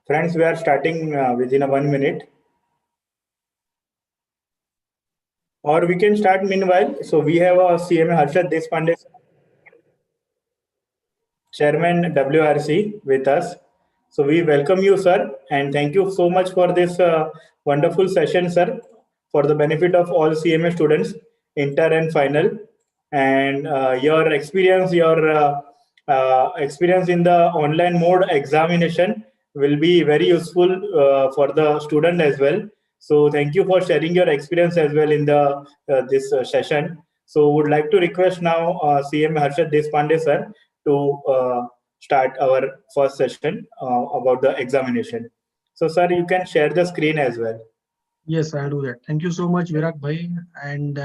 Friends, we are starting within a 1 minute. Or we can start meanwhile. So we have a CMA Harshad Deshpande, Chairman WRC with us. So we welcome you, sir, and thank you so much for this wonderful session, sir, for the benefit of all CMA students, inter and final, and your experience in the online mode examination will be very useful for the student as well. So thank you for sharing your experience as well in the this session. So would like to request now CMA Harshad Deshpande, sir, to start our first session about the examination. So, sir, you can share the screen as well. Yes, I'll do that. Thank you so much, Virak bhai, and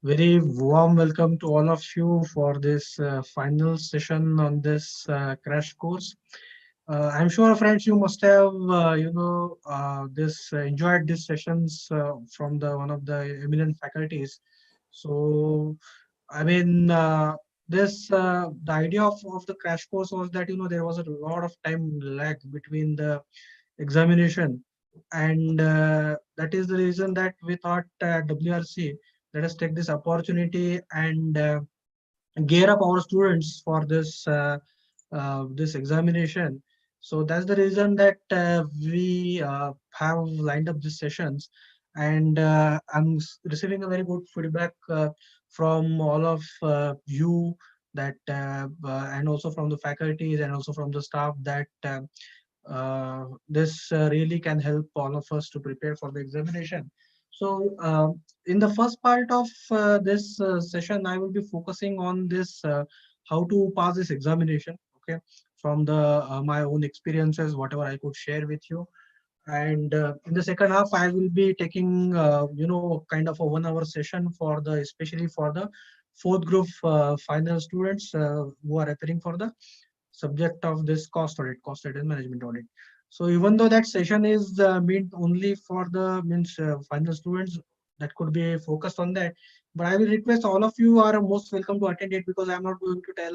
very warm welcome to all of you for this final session on this crash course. I'm sure, friends, you must have enjoyed these sessions from the one of the eminent faculties. So, I mean, the idea of the crash course was that there was a lot of time lag between the examination, and that is the reason that we thought WRC, let us take this opportunity and gear up our students for this examination. So that's the reason that we have lined up these sessions, and I'm receiving a very good feedback from all of you, that and also from the faculties and also from the staff, that this really can help all of us to prepare for the examination. So in the first part of this session, I will be focusing on this how to pass this examination, okay, from the my own experiences, whatever I could share with you. And in the second half, I will be taking kind of a 1 hour session for the, especially for the fourth group final students who are appearing for the subject of this cost and management audit. So even though that session is meant only for the final students, that could be focused on that, but I will request all of you are most welcome to attend it, because I'm not going to tell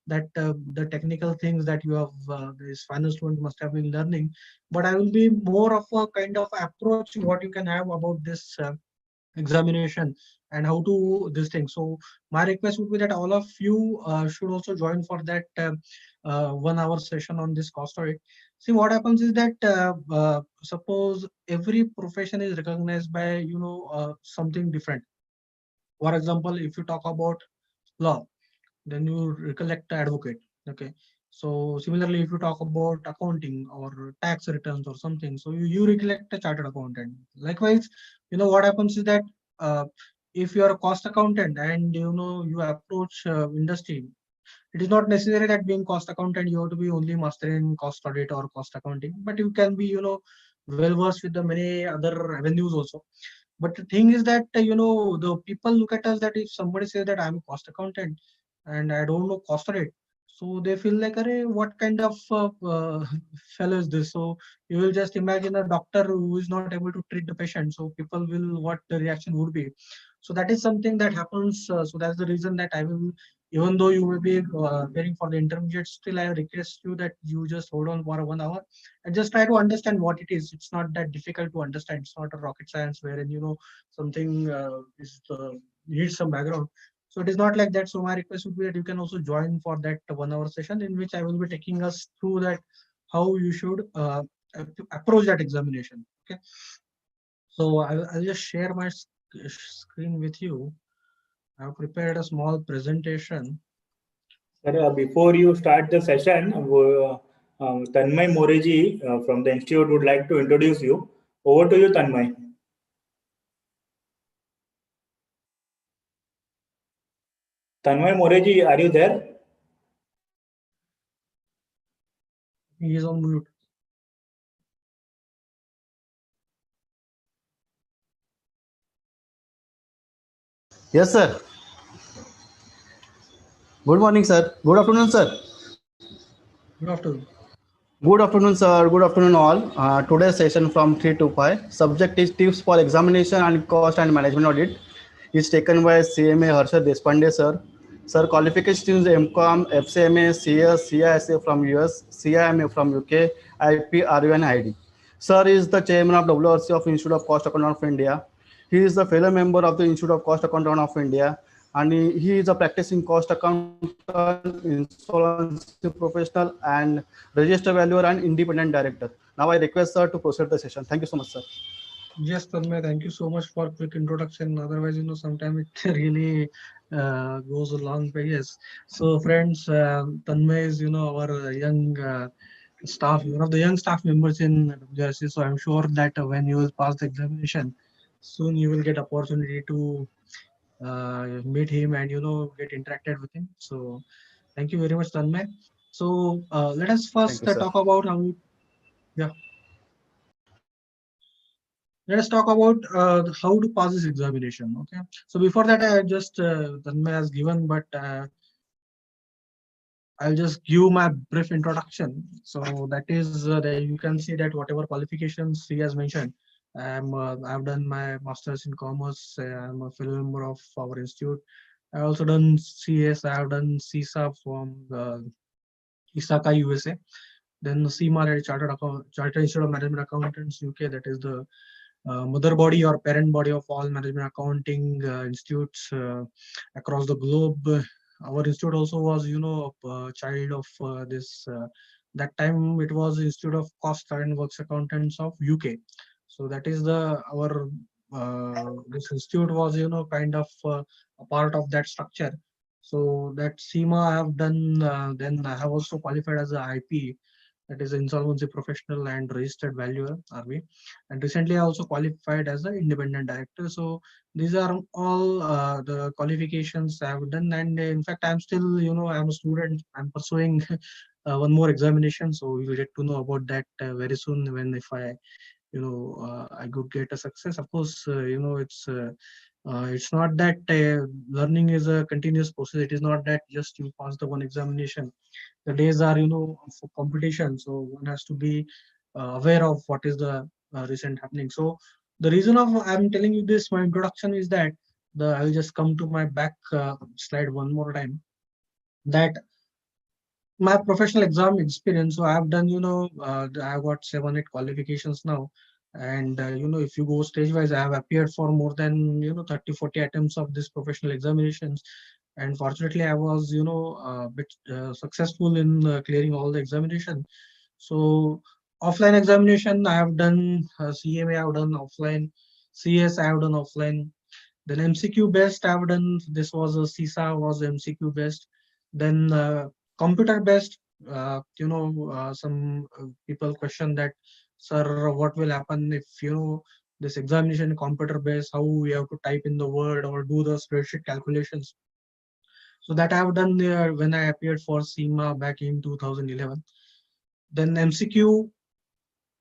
that the technical things that you have this final student must have been learning, but I will be more of a kind of approach what you can have about this examination and how to this thing. So my request would be that all of you should also join for that 1 hour session on this cost audit. See, what happens is that suppose every profession is recognized by something different. For example, if you talk about law, then you recollect advocate, okay. So similarly, if you talk about accounting or tax returns or something, so you recollect a chartered accountant. Likewise, what happens is that if you are a cost accountant and you approach industry, it is not necessary that being cost accountant you have to be only master in cost audit or cost accounting, but you can be well versed with the many other avenues also. But the thing is that the people look at us, that if somebody says that I'm a cost accountant and I don't know cost audit, so they feel like, Arey, what kind of fellow is this? So you will just imagine a doctor who is not able to treat the patient. So people will, what the reaction would be. So that is something that happens. So that's the reason that I will, even though you will be preparing for the intermediate, still I request you that you just hold on for 1 hour and just try to understand what it is. It's not that difficult to understand. It's not a rocket science wherein something needs some background. So it is not like that. So my request would be that you can also join for that 1 hour session, in which I will be taking us through that how you should approach that examination. Okay. So I'll just share my screen with you. I've prepared a small presentation. Sir, before you start the session, Tanmay Moreji from the institute would like to introduce you. Over to you, Tanmay. Tanmay Moreji, are you there? He is on mute. Yes, sir. Good morning, sir. Good afternoon, sir. Good afternoon. Good afternoon, sir. Good afternoon, all. Today's session from 3 to 5. Subject is tips for examination and cost and management audit. Is taken by CMA Harshad Deshpande, sir. Sir, qualifications MCOM, FCMA, CS, CISA from US, CIMA from UK, IP, RU and ID. Sir is the chairman of WRC of Institute of Cost Accountant of India. He is the fellow member of the Institute of Cost Accountant of India, and he is a practicing cost accountant, insolvency professional, and register valuer and independent director. Now I request sir to proceed the session. Thank you so much, sir. Yes, Tanmay, thank you so much for quick introduction. Otherwise, sometimes it really goes a long way. Yes. So, friends, Tanmay is, our young staff, one of the young staff members in WRC. So, I'm sure that when you will pass the examination, soon you will get opportunity to meet him and, get interacted with him. So, thank you very much, Tanmay. So, let us Thank first you, sir. talk about how, yeah. Let us talk about how to pass this examination. Okay. So before that, I just Tanmay has given, but I'll just give my brief introduction. So that is that you can see that whatever qualifications he has mentioned, I've done my master's in commerce. I'm a fellow member of our institute. I also done CS. I have done CISA from Isaka, USA. Then CMA, Chartered Institute of Management Accountants, UK. That is the mother body or parent body of all management accounting institutes across the globe. Our institute also was, a child of this. That time it was Institute of Cost and Works Accountants of UK. So that is the our this institute was, kind of a part of that structure. So that CMA I have done. Then I have also qualified as a IP, that is insolvency professional and registered valuer RV, and recently I also qualified as an independent director. So these are all the qualifications I have done, and in fact I'm still, I'm a student, I'm pursuing one more examination, so we will get to know about that very soon when if I I could get a success. Of course, it's not that learning is a continuous process. It is not that just you pass the one examination. The days are, for competition, so one has to be aware of what is the recent happening. So the reason of I'm telling you this, my introduction is that I'll just come to my back slide one more time, that my professional exam experience. So I've done, I've got 7-8 qualifications now. And, if you go stage wise, I have appeared for more than, 30-40 attempts of this professional examinations. And fortunately, I was, a bit successful in clearing all the examination. So offline examination, I have done CMA, I have done offline, CS, I have done offline. Then MCQ based, I have done, this was a CISA, was MCQ based. Then computer based, some people question that, sir, what will happen if, this examination computer based, how we have to type in the word or do the spreadsheet calculations. So that I have done there when I appeared for CMA back in 2011. Then MCQ,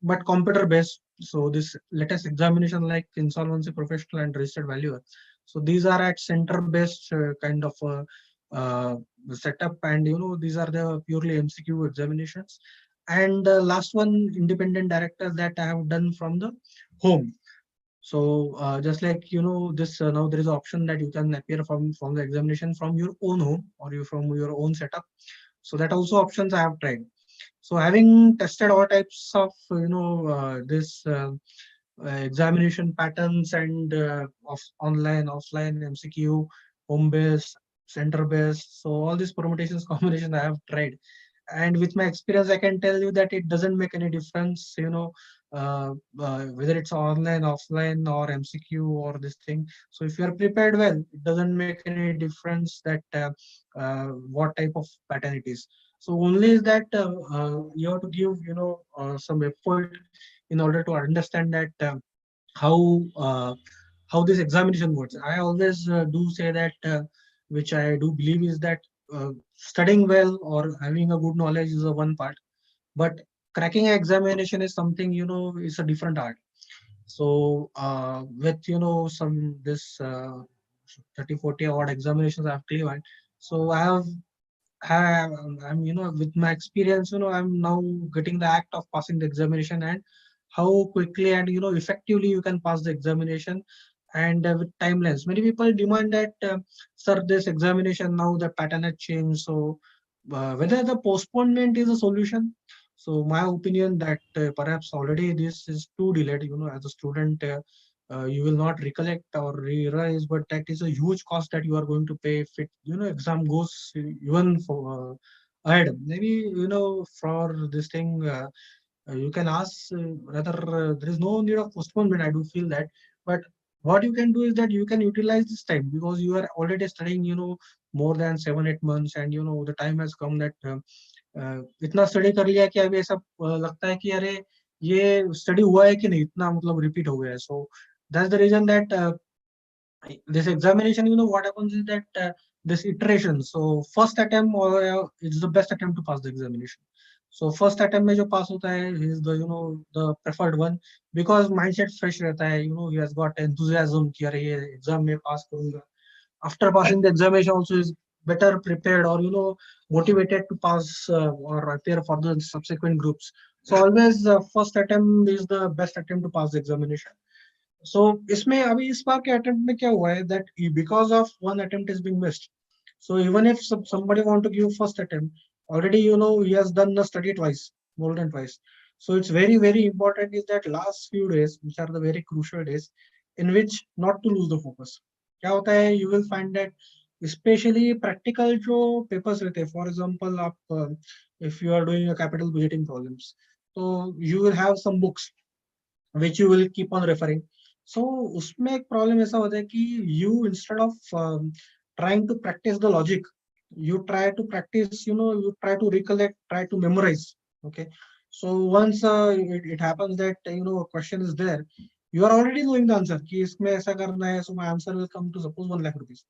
but computer based. So this latest examination like insolvency professional and registered valuer. So these are at center based kind of setup, and these are the purely MCQ examinations. And last one, independent director, that I have done from the home. So just like this now there is an option that you can appear from the examination from your own home or you from your own setup. So that also options I have tried. So having tested all types of this examination patterns and of online, offline, MCQ, home based, center based. So all these permutations, combinations I have tried. And with my experience, I can tell you that it doesn't make any difference, whether it's online, offline, or MCQ or this thing. So if you are prepared well, it doesn't make any difference that what type of pattern it is. So only is that you have to give some effort in order to understand that how how this examination works. I always do say that, which I do believe is that studying well or having a good knowledge is a one part, but cracking an examination is something is a different art. So with some this 30-40 award examinations I've cleared, so I'm with my experience, I'm now getting the act of passing the examination, and how quickly and effectively you can pass the examination. and with timelines. Many people demand that, sir, this examination now the pattern has changed. So whether the postponement is a solution. So my opinion that perhaps already this is too delayed. As a student, you will not recollect or realize, but that is a huge cost that you are going to pay if it, exam goes even for ahead. Maybe for this thing. You can ask whether there is no need of postponement. I do feel that, but what you can do is that you can utilize this time because you are already studying, more than 7-8 months, and the time has come that इतना study कर लिया कि अभी ऐसा लगता है कि अरे ये स्टडी हुआ है कि नहीं, इतना मतलब रिपीट हो गया है. So that's the reason that this examination, what happens is that this iteration. So first attempt is the best attempt to pass the examination. So first attempt में जो pass होता है is the the preferred one because mindset fresh रहता है. He has got enthusiasm कि अरे ये exam में pass करूंगा. After passing the examination also is better prepared or motivated to pass or appear for the subsequent groups. So always first attempt is the best attempt to pass the examination. So इसमें अभी इस बार के attempt में क्या हुआ है that because of one attempt is being missed. So even if somebody want to give first attempt, already he has done the study twice, more than twice. So it's very very important is that last few days, which are the very crucial days, in which not to lose the focus. क्या होता है, you will find that especially practical जो papers रहते हैं, for example आप if you are doing a capital budgeting problems, so you will have some books which you will keep on referring. So उसमें एक problem ऐसा होता है कि you instead of trying to practice the logic, you try to practice, you try to recollect, try to memorize. Okay. So once it happens that a question is there, you are already knowing the answer कि इसमें ऐसा करना है, so my answer will come to suppose 1 lakh rupees.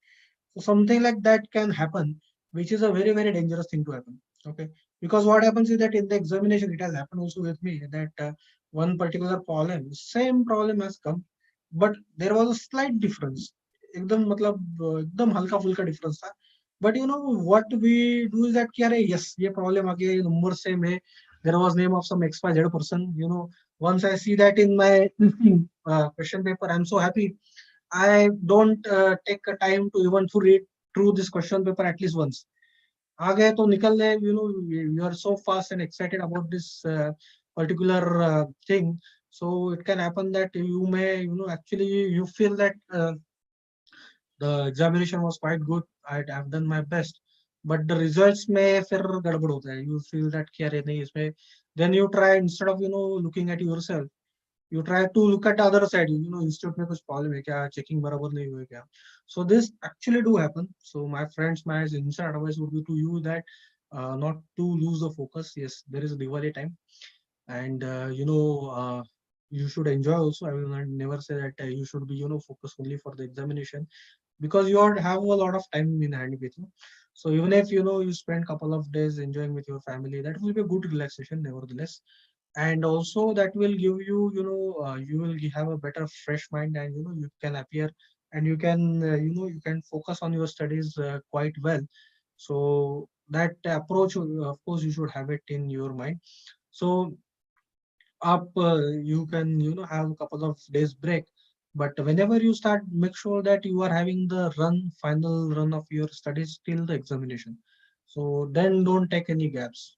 So something like that can happen, which is a very very dangerous thing to happen. Okay, because what happens is that in the examination, it has happened also with me that one particular problem, same problem has come, but there was a slight difference. एकदम मतलब एकदम हल्का फुल्का difference था. But what we do is that कि अरे yes, ये problem आ गया, ये number same है. There was name of some XYZ person. Once I see that in my question paper, I'm so happy. I don't take a time to even to read through this question paper at least once. आ गए तो निकल गए, you are so fast and excited about this particular thing. So it can happen that you may, actually you feel that the examination was quite good. I have done my best, but the results में फिर गड़बड़ होता है. You feel that कि अरे नहीं इसमें, then you try instead of looking at yourself, you try to look at the other side. Institute में कुछ problem है क्या, checking बराबर नहीं हुए क्या. So this actually do happen. So my friends, my sincere advice would be to you that not to lose the focus. Yes, there is a Diwali time, and you should enjoy also. I will not never say that you should be focus only for the examination, because you have a lot of time in hand with you. So even if you spend couple of days enjoying with your family, that will be a good relaxation nevertheless. And also that will give you, you will have a better fresh mind, and you can appear, and you can you can focus on your studies quite well. So that approach, of course you should have it in your mind. So up you can have a couple of days break, but whenever you start, make sure that you are having the final run of your studies till the examination. So then don't take any gaps.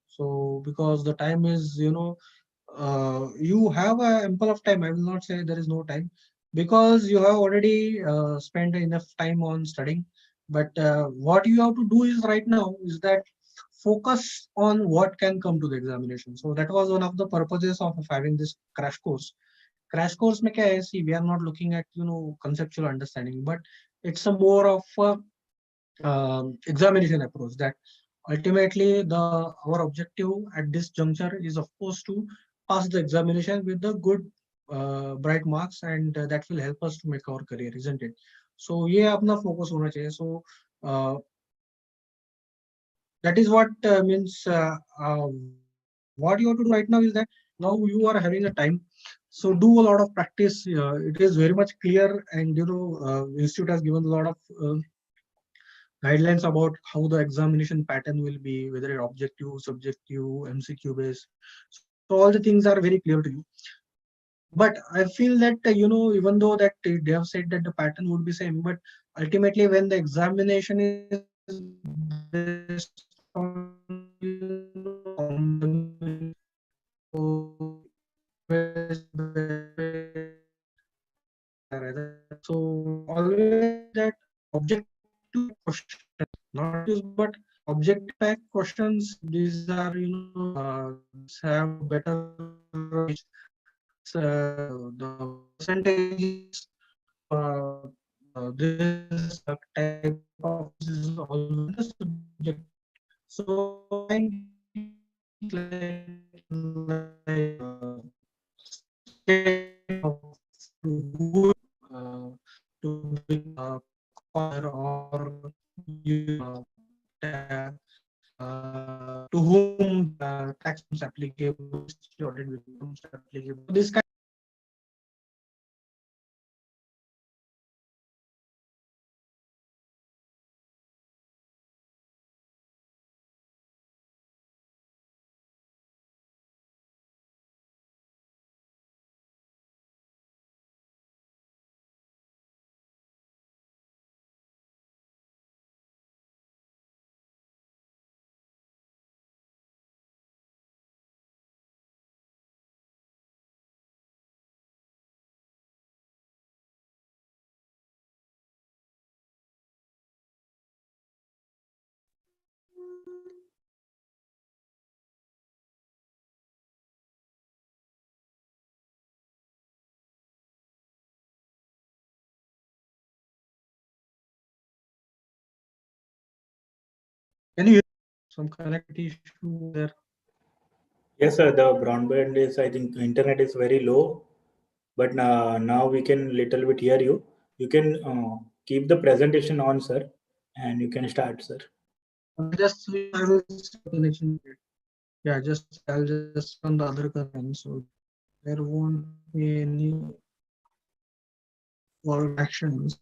So because the time is, you have a ample of time. I will not say there is no time, because you have already spent enough time on studying. But what you have to do is right now is that focus on what can come to the examination. So that was one of the purposes of having this crash course. Crash course में क्या है? See, we are not looking at conceptual understanding, but it's a more of a examination approach, that ultimately our objective at this juncture is of course to pass the examination with the good bright marks, and that will help us to make our career, isn't it? So ये अपना focus होना चाहिए. So that is what means what you have to do right now is that now you are having a time, so do a lot of practice. It is very much clear, and institute has given a lot of guidelines about how the examination pattern will be, whether it objective, subjective, MCQ based. So all the things are very clear to you. But I feel that even though that they have said that the pattern would be same, but ultimately when the examination is based on combination, so always so always that objective questions, not use but objective pack questions. These are these have a better the percentages this type of questions is always in the subject. So my mind thinks like state of who to become a caller or to whom the tax becomes applicable, GST audit becomes applicable. So this kind. Can you hear some connectivity issue there? Yes, sir. The broadband is, I think, internet is very low, but now we can little bit hear you. You can keep the presentation on, sir, and you can start, sir. Just I will see the connection. Yeah, just I'll just switch on the other connection, so there won't be any work actions.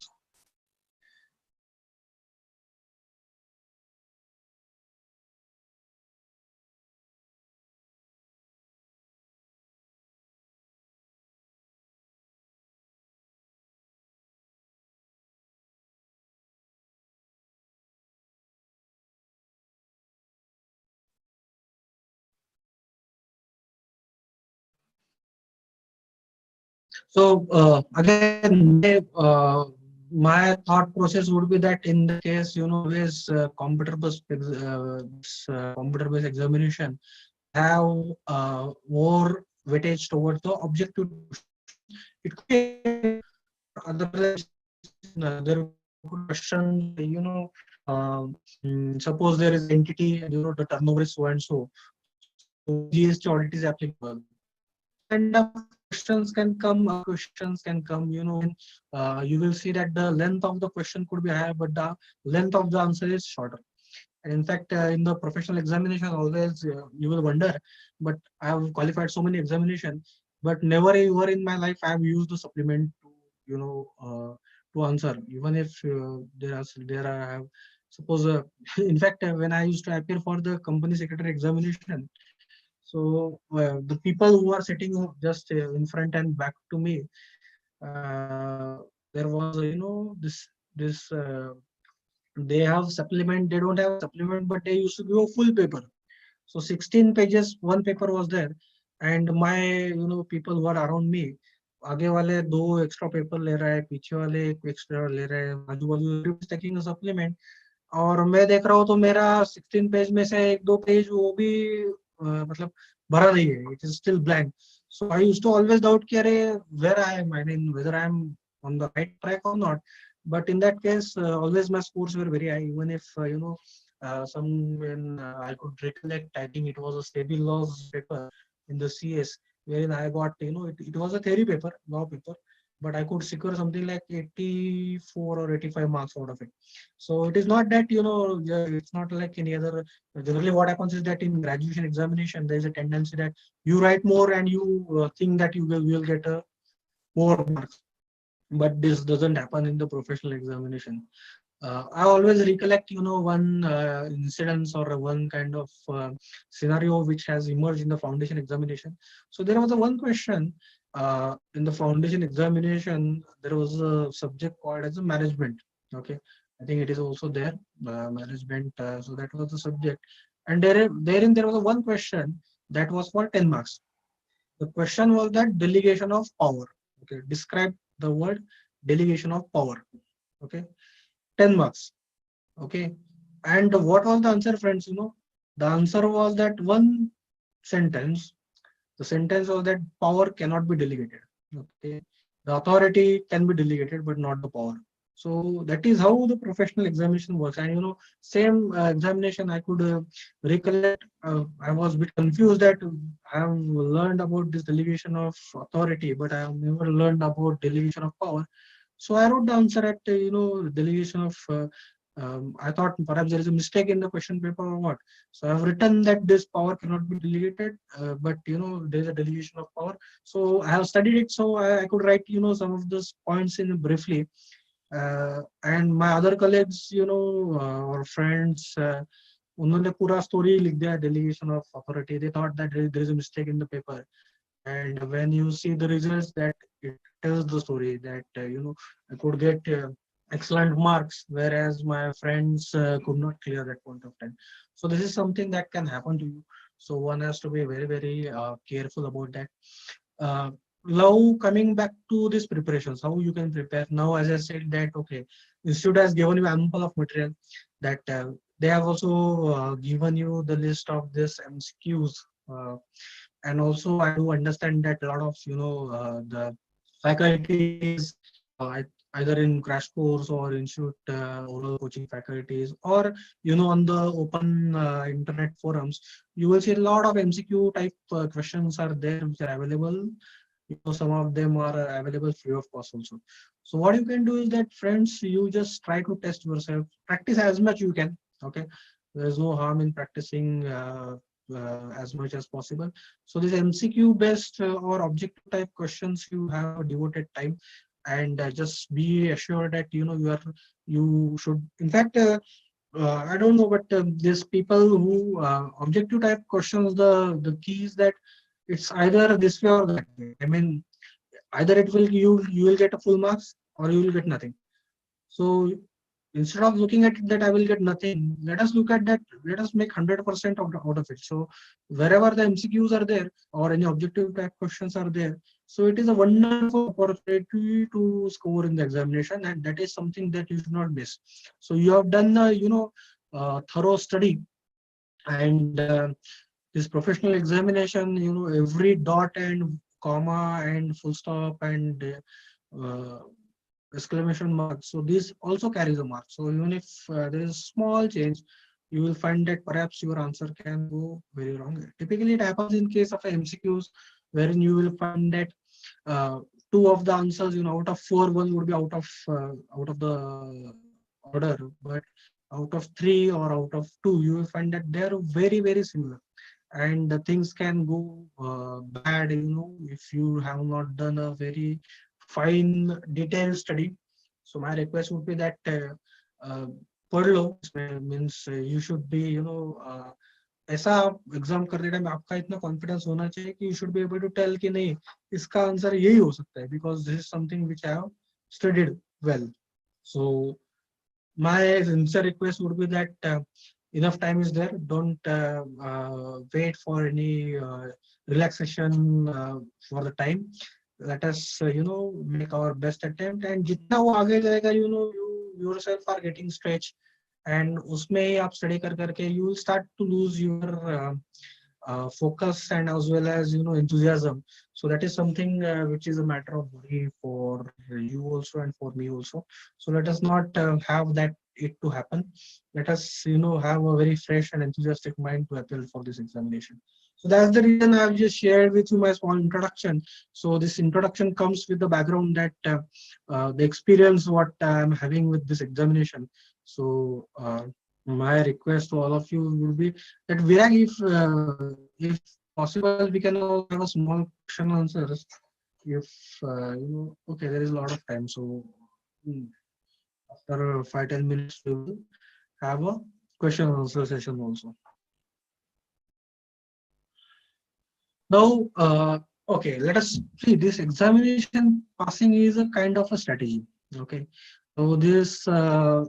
So again, my thought process would be that in the case, always computer based examination have more weightage towards the objective questions. It could be otherwise there could be questions suppose there is entity and the turnover is so and so, so GST audit is applicable. This kind of questions can come, other questions can come, when you will see that the length of the question could be higher, but the length of the answer is shorter. And in fact, in the professional examination, always you will wonder, but I have qualified so many examinations, but never ever in my life I have used the supplement to, to answer. Even if I have suppose, in fact, when I used to appear for the company secretary examination, so the people who are sitting just in front and back to me, there was this they have supplement, they don't have supplement, but they used to give a full paper. So 16 pages, one paper was there, and my people who are around me, आगे वाले दो extra paper ले रहा है, पीछे वाले एक extra ले रहे हैं, आजू बाजू टेकिंग सप्लीमेंट, और मैं देख रहा हूँ तो मेरा 16 पेज में से एक दो पेज वो भी मतलब भरा नहीं है, it is still blank. So I used to always doubt कि अरे where I am, I mean whether I am on the right track or not. But in that case, always my scores were very high, even if some when I could recollect, I think it was a stable laws paper in the CS, wherein I got it was a theory paper, law paper, but I could secure something like 84 or 85 marks out of it. So it is not that yeah, it's not like any other. Generally, what happens is that in graduation examination, there is a tendency that you write more and you think that you will get more marks. But this doesn't happen in the professional examination. I always recollect, one incident or one kind of scenario which has emerged in the foundation examination. So there was a one question. in the foundation examination, there was a subject called as a management. Okay, I think it is also there, management. So that was the subject, and therein there was a one question that was for 10 marks. The question was that delegation of power. Okay, describe the word delegation of power. Okay, 10 marks. Okay, and what was the answer, friends? The answer was that one sentence. The sentence was that power cannot be delegated. Okay, the authority can be delegated, but not the power. So that is how the professional examination works. And same examination I could recollect. I was a bit confused that I have learned about this delegation of authority, but I have never learned about delegation of power. So I wrote the answer at delegation of. I thought perhaps there is a mistake in the question paper or what. So I've written that this power cannot be delegated, but there is a delegation of power. So I have studied it, so I could write some of those points in briefly. And my other colleagues, or friends, उन्होंने पूरा story लिख दिया delegation of authority. They thought that there is a mistake in the paper. And when you see the results, that it tells the story that I could get excellent marks, whereas my friends could not clear that point of time. So this is something that can happen to you. So one has to be very, very careful about that. Now coming back to these preparations, how you can prepare. Now, as I said that, okay, institute has given you ample of material, that they have also given you the list of this MCQs. And also I do understand that a lot of the faculties, either in crash course or institute oral coaching faculties, or on the open internet forums, you will see a lot of MCQ type questions are there which are available. Some of them are available free of cost also. So what you can do is that, friends, you just try to test yourself, practice as much you can. Okay, there's no harm in practicing as much as possible. So this MCQ based or objective type questions, you have a devoted time, and just be assured that you should, in fact, I don't know, but these people who objective type questions, the key is that it's either this way or that way. I mean, either it will you will get a full marks or you will get nothing. So instead of looking at it that I will get nothing, let us look at that. Let us make 100% out of it. So wherever the MCQs are there or any objective type questions are there, so it is a wonderful opportunity to score in the examination, and that is something that you should not miss. So you have done thorough study, and this professional examination, every dot and comma and full stop and uh, exclamation mark, so this also carries a mark. So even if there is a small change, you will find that perhaps your answer can go very wrong. Typically it happens in case of MCQs, wherein you will find that two of the answers, out of four, one would be out of the order, but out of three or out of two, you will find that they are very, very similar, and the things can go bad, if you have not done a very fine detailed study. So my request would be that uh, पढ़ लो, means you should be ऐसा exam करते time आपका इतना confidence होना चाहिए कि you should be able to tell कि नहीं, इसका आंसर यही हो सकता है, because this is something which I have studied well. So my sincere request would be that enough time is there. Don't wait for any relaxation for the time. Let us make our best attempt, and जितना वो आगे जाएगा, you yourself are getting stretched, and उसमें ही आप study कर करके you will start to lose your focus and as well as enthusiasm. So that is something which is a matter of worry for you also and for me also. So let us not have that it to happen. Let us have a very fresh and enthusiastic mind to appeal for this examination. So that's the reason I have just shared with you my small introduction. So this introduction comes with the background that the experience what I'm having with this examination. So my request to all of you will be that Virag, if possible, we can also have a small question answers. If okay, there is a lot of time, so after 5-10 minutes, we will have a question and answer session also. Now, Okay, let us see. This examination passing is a kind of a strategy. Okay, so this I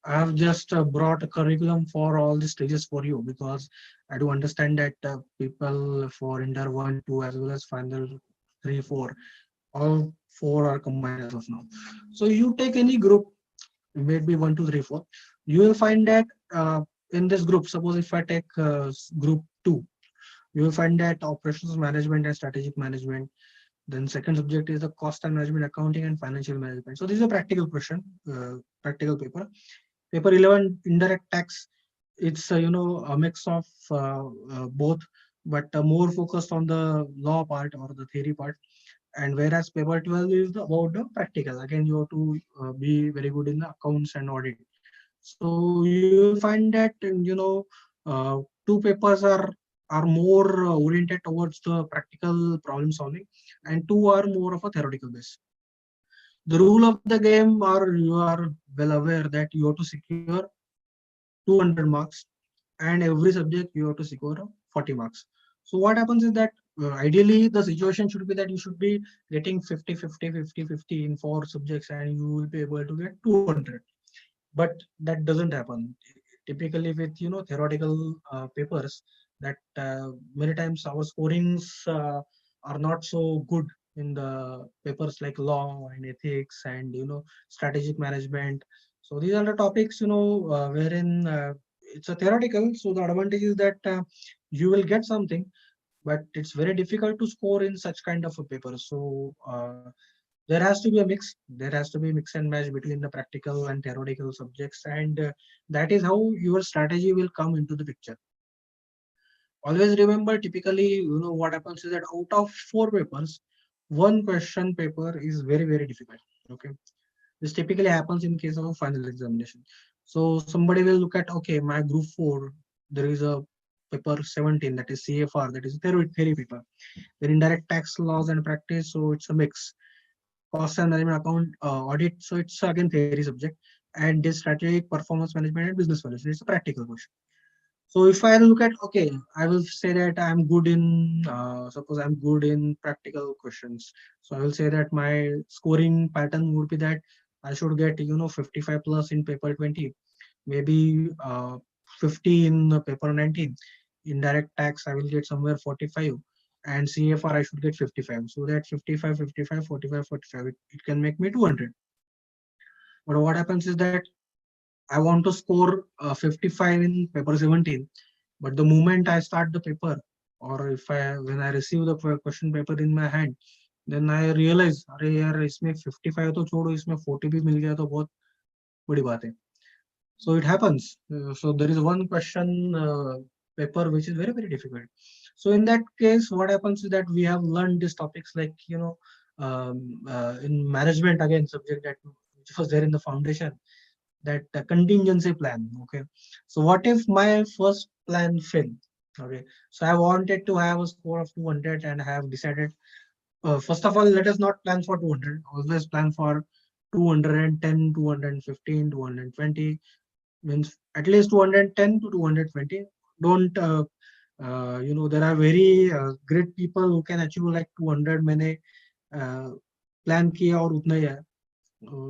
have just brought a curriculum for all the stages for you, because I do understand that people for Inter 1, 2 as well as final 3, 4, all four are combined as of now. So you take any group, maybe 1, 2, 3, 4. You will find that in this group, suppose if I take group 2, you will find that operations management and strategic management. Then second subject is the cost and management, accounting and financial management. So this is a practical question, practical paper. Paper 11, indirect tax. It's a mix of both, but more focused on the law part or the theory part. And whereas paper 12 is about the practical. Again, you have to be very good in the accounts and audit. So you will find that two papers are more oriented towards the practical problem solving, and two are more of a theoretical base. The rule of the game, or you are well aware that you have to secure 200 marks, and every subject you have to secure 40 marks. So what happens is that ideally the situation should be that you should be getting 50, 50, 50, 50 in four subjects, and you will be able to get 200. But that doesn't happen typically with theoretical papers, that many times our scorings are not so good in the papers like law and ethics and strategic management. So these are the topics wherein it's a theoretical. So the advantage is that you will get something, but it's very difficult to score in such kind of a paper. So there has to be a mix. There has to be mix and match between the practical and theoretical subjects, and that is how your strategy will come into the picture. Always remember, typically, what happens is that out of four papers, one question paper is very, very difficult. Okay, this typically happens in case of a final examination. So somebody will look at, okay, my group 4, there is a paper 17, that is CFR, that is theory paper. Then indirect tax laws and practice, so it's a mix. Cost and management, account, audit, so it's again theory subject. And this strategic performance management and business valuation, it's a practical question. So if I look at, okay, I will say that I'm good in, suppose I'm good in practical questions. So I will say that my scoring pattern would be that I should get 55 plus in paper 20, maybe 50 in paper 19. Indirect tax I will get somewhere 45, and CFR I should get 55. So that 55, 55, 45, 45, it can make me 200. But what happens is that I want to score 55 in paper 17, but the moment I start the paper, or if I when I receive the question paper in my hand, then I realize, अरे यार इसमें 55 तो छोड़ो, इसमें 40 भी मिल गया तो बहुत बड़ी बात है. So it happens. So there is one question paper which is very, very difficult. So in that case, what happens is that we have learned these topics like in management, again subject that which was there in the foundation, that contingency plan. Okay, so what if my first plan failed? Okay, so I wanted to have a score of 200 and I have decided, first of all, let us not plan for 200. Always plan for 210, 215, 220. Means at least 210 to 220. Don't there are very great people who can achieve like 200. मैंने plan किया और उतना ही है.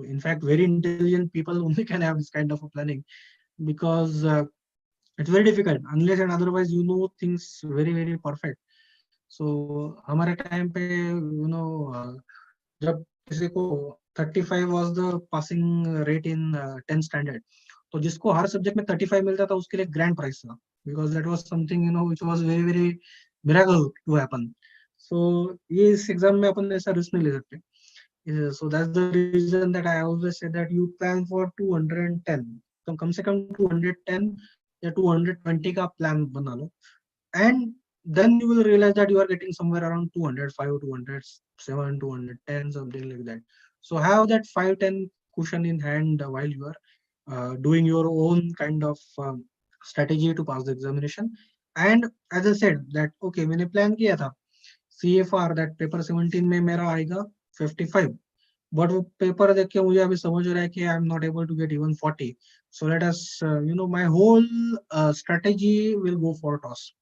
In fact, very intelligent people only can have this kind of a planning, because it's very difficult unless and otherwise things very, very perfect. So हमारे time पे जब किसी को 35 was the passing rate in 10th standard, तो जिसको हर subject में 35 मिलता था उसके लिए ग्रैंड प्राइज था, because that was something which was very, very miracle to happen. So ये इस एग्जाम में अपन ऐसा रिस्क नहीं ले सकते. So that's the reason that I always say that you plan for 210. तो कम से कम 210 या 220 का प्लान बना लो, and then you will realize that you are getting somewhere around 205, 207, 210, something like that. So have that 5-10 cushion in hand while you are doing your own kind of strategy to pass the examination. And as I said that, okay, मैंने plan किया था CFR that paper 17 में मेरा आएगा 55, but वो paper देख के मुझे अभी समझ रहा है कि I'm not able to get even 40. So let us my whole strategy will go for toss.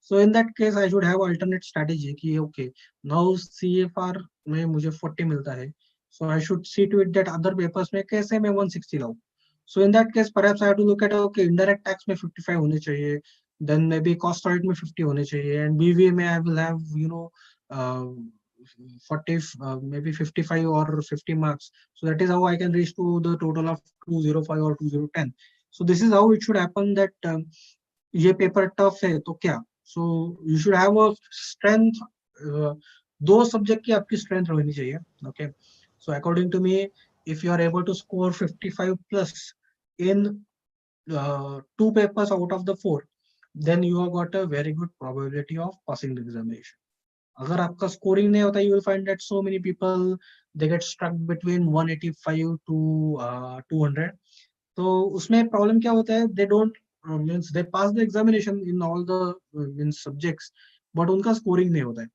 So in that case, I should have alternate strategy कि okay, now CFR में मुझे 40 मिलता है, so I should see to it that other papers में कैसे मैं 160 लाऊं. So in that case, perhaps I have to look at okay, indirect tax में 55 होने चाहिए, then maybe cost audit में 50 होने चाहिए, and BVA में I will have 40 maybe 55 or 50 marks. So that is how I can reach to the total of 205 or 2010. So this is how it should happen that ये paper tough है तो क्या. So you should have a strength. दो subject की आपकी strength रहनी चाहिए. Okay. So according to me, if you are able to score 55 plus in 2 papers out of the 4, then you have got a very good probability of passing the examination. अगर आपका scoring नहीं होता, you will find that so many people they get stuck between 185 to 200. तो उसमें problem क्या होता है, they don't means they pass the examination in all the means subjects, but उनका स्कोरिंग नहीं होता है.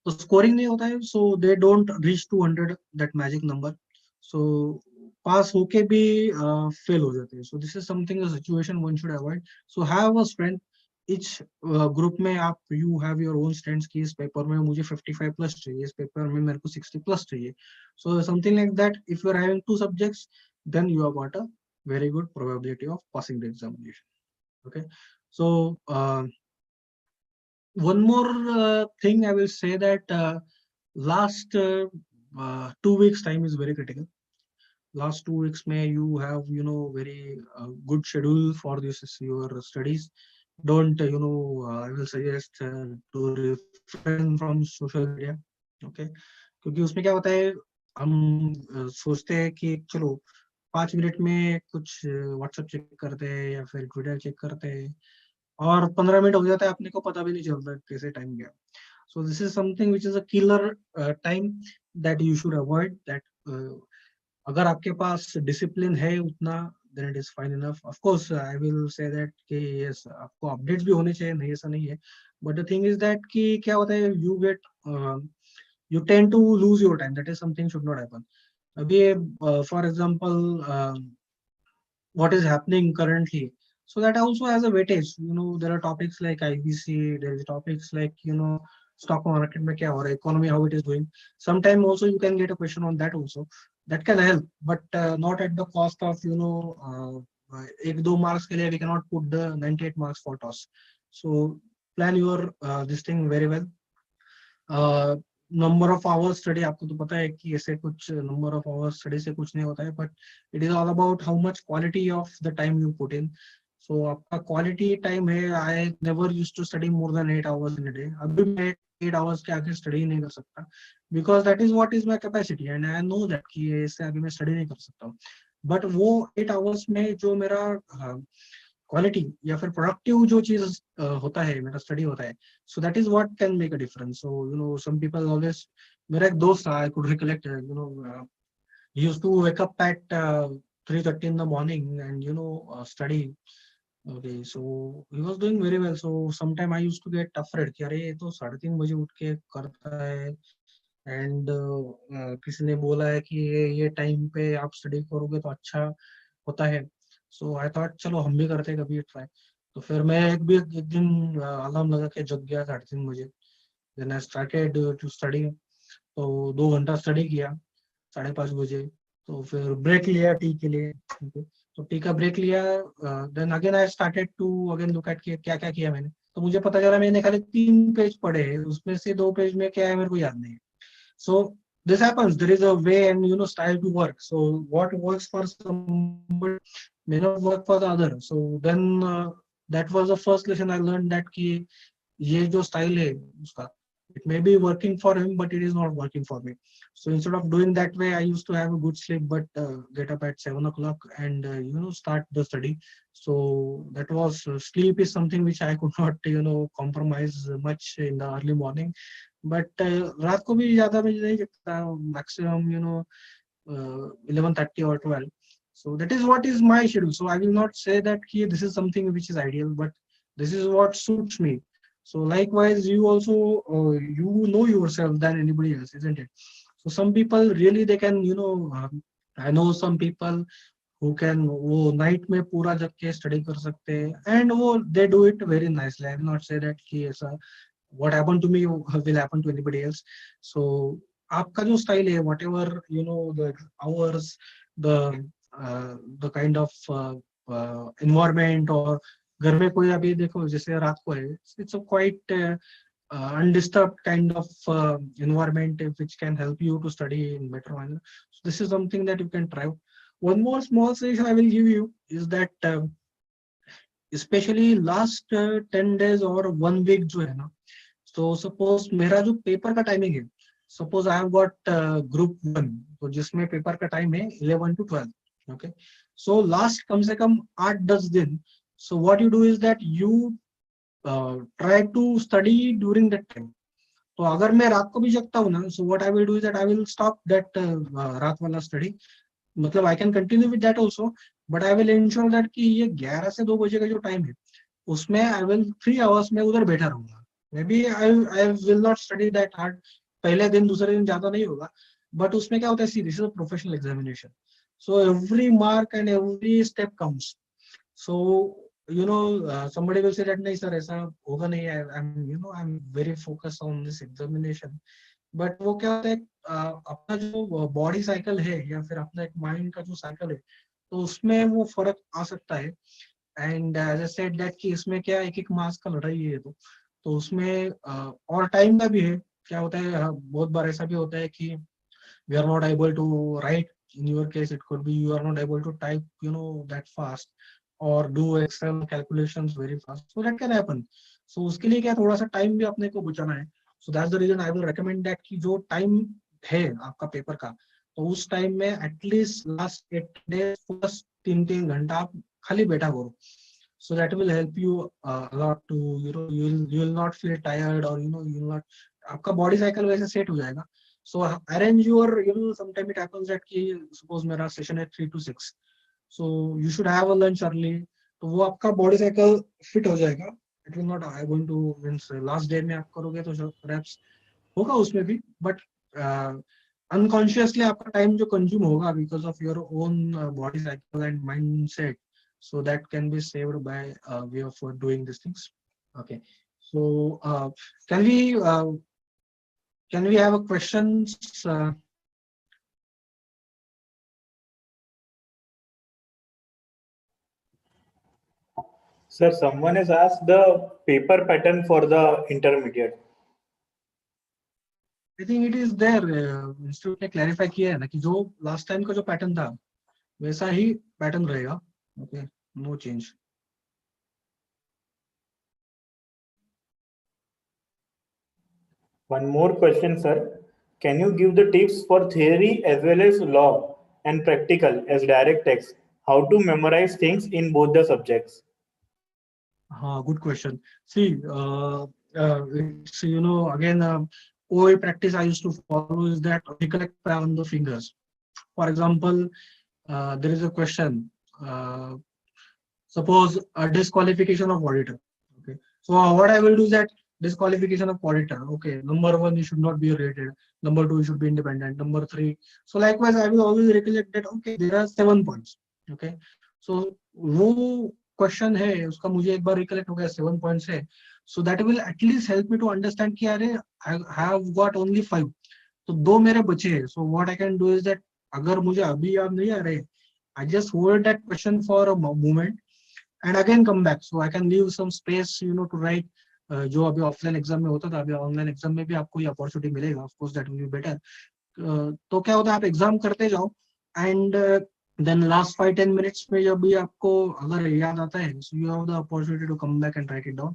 तो स्कोरिंग नहीं होता है, so they don't reach 200 that magic number. So पास होके भी फेल हो जाते हैं. So this is something, a situation one should avoid. So have a strength. each group में आप you have your own strengths कि इस पेपर में मुझे 55 प्लस चाहिए, इस पेपर में मेरे को 60 प्लस चाहिए. So something like that. If you are having 2 subjects, then you have got a very good probability of passing the examination. Okay. So one more thing I will say that last 2 weeks time is very critical. Last 2 weeks may you have very good schedule for this your studies. Don't I will suggest to refrain from social media. Okay. क्योंकि उसमें क्या होता है, हम सोचते हैं कि चलो 5 मिनट में कुछ व्हाट्सएप चेक करते हैं या फिर ट्विटर चेक करते हैं, और 15 मिनट हो जाता है, अपने को पता भी नहीं चलता कैसे टाइम गया. So this is something which is a killer time that you should avoid. That अगर आपके पास डिसिप्लिन है उतना, then it is fine enough. Of course, I will say that कि yes, आपको अपडेट्स भी होने चाहिए, नहीं ऐसा नहीं है. But the thing is that कि क्या होता है, you tend to lose your time. That is something should not happen. अभी for example, what is happening currently. So that also has a weightage. There are topics like IBC, there is topics like, stock market में क्या हो रहा है, economy, how it is doing. Sometime also you can get a question on that also. That can help, but not at the cost of, 1-2 marks के लिए we cannot put the 98 marks for toss. So plan your this thing very well. Number of hours study, आपको तो पता है कि ऐसे कुछ number of hours study से कुछ नहीं होता है, but it is all about how much quality of the time you put in. So आपका क्वालिटी टाइम है. I never used to study more than 8 hours in a day. अभी मैं 8 hours के आगे स्टडी नहीं कर सकता, because that is what is my capacity and I know that कि इससे आगे मैं स्टडी नहीं कर सकता हूँ. बट वो 8 आवर्स में जो मेरा क्वालिटी या फिर प्रोडक्टिव जो चीज होता है, मेरा स्टडी होता है, so that is what can make a difference. So some people always, मेरा एक दोस्त था, I could recollect, he used to wake up at 3:30 in the morning and study. Okay, so he was doing very well. So sometime I used to get afraid कि अरे ये तो 3:30 बजे उठ के करता है, and किसी ने बोला है कि ये टाइम पे आप स्टडी करोगे तो अच्छा होता है. सो आई थॉट चलो हम भी करते हैं कभी ट्राई. तो फिर मैं एक दिन अलार्म लगा के जग गया 3:30 बजे. Then I started to study. तो 2 घंटा स्टडी किया 5:30 बजे. तो फिर ब्रेक लिया टी के लिए. तो टी का ब्रेक लिया. Then again I started to again look at क्या क्या किया मैंने. तो मुझे पता चला मैंने खाली 3 पेज पढ़े हैं, उसमें से 2 पेज में क्या है मेरे को याद नहीं है. So this happens. There is a way and style to work. So what works for somebody may not work for the other. So then that was the first lesson I learned, that कि ये जो style है उसका, it may be working for him but it is not working for me. So instead of doing that way, I used to have a good sleep but get up at 7 o'clock and start the study. So that was sleep is something which I could not compromise much in the early morning. But रात को भी ज्यादा मैं नहीं जगता, maximum 11:30 or 12. So that is what is my schedule. So I will not say that here this is something which is ideal, but this is what suits me. So likewise, you also you know yourself than anybody else, isn't it? So some people really they can I know some people वो night में पूरा जग के study कर सकते हैं and वो they do it very nicely. I will not say that कि ऐसा what happened to me will happen to anybody else. So आपका जो स्टाइल है, whatever you know the hours, the the kind of environment, और घर में कोई अभी देखो जैसे रात को है, it's a quite undisturbed kind of environment which can help you to study in better manner. So this is something that you can try. One more small suggestion I will give you is that especially last 10 days or 1 week जो है ना, तो suppose मेरा जो paper का timing है, suppose I have got group 1, तो जिसमें पेपर का टाइम है 11 to 12. ओके, सो लास्ट कम से कम 8-10 दिन. So what you do is that you try to study during that time. तो अगर मैं रात को भी जगता हूँ ना, so what I will do is that I will stop that रात वाला स्टडी. मतलब I can continue with that also, but I will ensure that कि ये 11 से 2 बजे का जो टाइम है, उसमें आई विल 3 आवर्स में उधर बैठा रहूंगा. Maybe I will not study that hard. पहले दिन दूसरे दिन ज्यादा नहीं होगा, but उसमें क्या होता है, see, this is a professional examination, so every mark and every step counts. So you know somebody will say that नहीं sir ऐसा होगा नहीं, I'm very focused on this examination. But वो क्या होता है, अपना जो बॉडी साइकिल है या फिर अपना एक माइंड का जो साइकिल है, तो उसमें वो फर्क आ सकता है. And as I said that कि इसमें क्या एक एक मार्क्स का लड़ाई है, तो उसमें और टाइम का भी है. क्या होता है, बहुत बार ऐसा भी होता है कि we are not able to write. In your case it could be you are not able to type that fast और do Excel calculations very fast. So that can happen. So उसके लिए क्या थोड़ा सा टाइम भी अपने को बचाना है. So that's the reason I will recommend that कि जो टाइम है आपका पेपर का, तो उस टाइम में एटलीस्ट लास्ट 8 डेज फर्स्ट 3-3 घंटा आप खाली बैठा करो. So that will help you a lot to you will not feel tired, or you will not, आपका body cycle वैसे set हो जाएगा. So arrange your sometime it happens that कि suppose मेरा session है 3 to 6, so you should have a lunch early, तो वो आपका body cycle fit हो जाएगा. It will not I going to means last day में आप करोगे तो perhaps होगा उसमें भी, but unconsciously आपका time जो consume होगा because of your own body cycle and mindset. So that can be saved by way of doing these things. Okay, so can we have a questions? Sir, someone has asked the paper pattern for the intermediate. I think it is there. Institute ने clarify किया है ना कि जो last time का जो pattern था वैसा ही pattern रहेगा. Okay, no change. One more question, sir. Can you give the tips for theory as well as law and practical as direct text? How to memorize things in both the subjects? Good question. See, it's again OA practice I used to follow is that recollect on the fingers. For example, there is a question. Suppose a disqualification of auditor. Okay, so what I will do is that disqualification of auditor. Okay, number 1, you should not be rated. Number 2, you should be independent. Number 3. So likewise, I will always recollect that. Okay, there are 7 points. Okay, so वो question है उसका मुझे एक बार recollect हो गया 7 points है. So that will at least help me to understand कि अरे आई हैव गॉट ओनली 5, तो 2 मेरे बचे हैं. So what I can do is that अगर मुझे अभी याद नहीं आ रहे, I just hold that question for a moment and again come back. So I can leave some space to write. जो अभी ऑफलाइन एग्जाम में होता था, अभी ऑनलाइन एग्जाम में भी आपको ये अपॉर्चुनिटी मिलेगा. Of course that will be better. तो क्या होता है, आप एग्जाम करते जाओ एंड then last 5-10 minutes में जब भी आपको अगर याद आता है, so you have the opportunity to come back and write it down.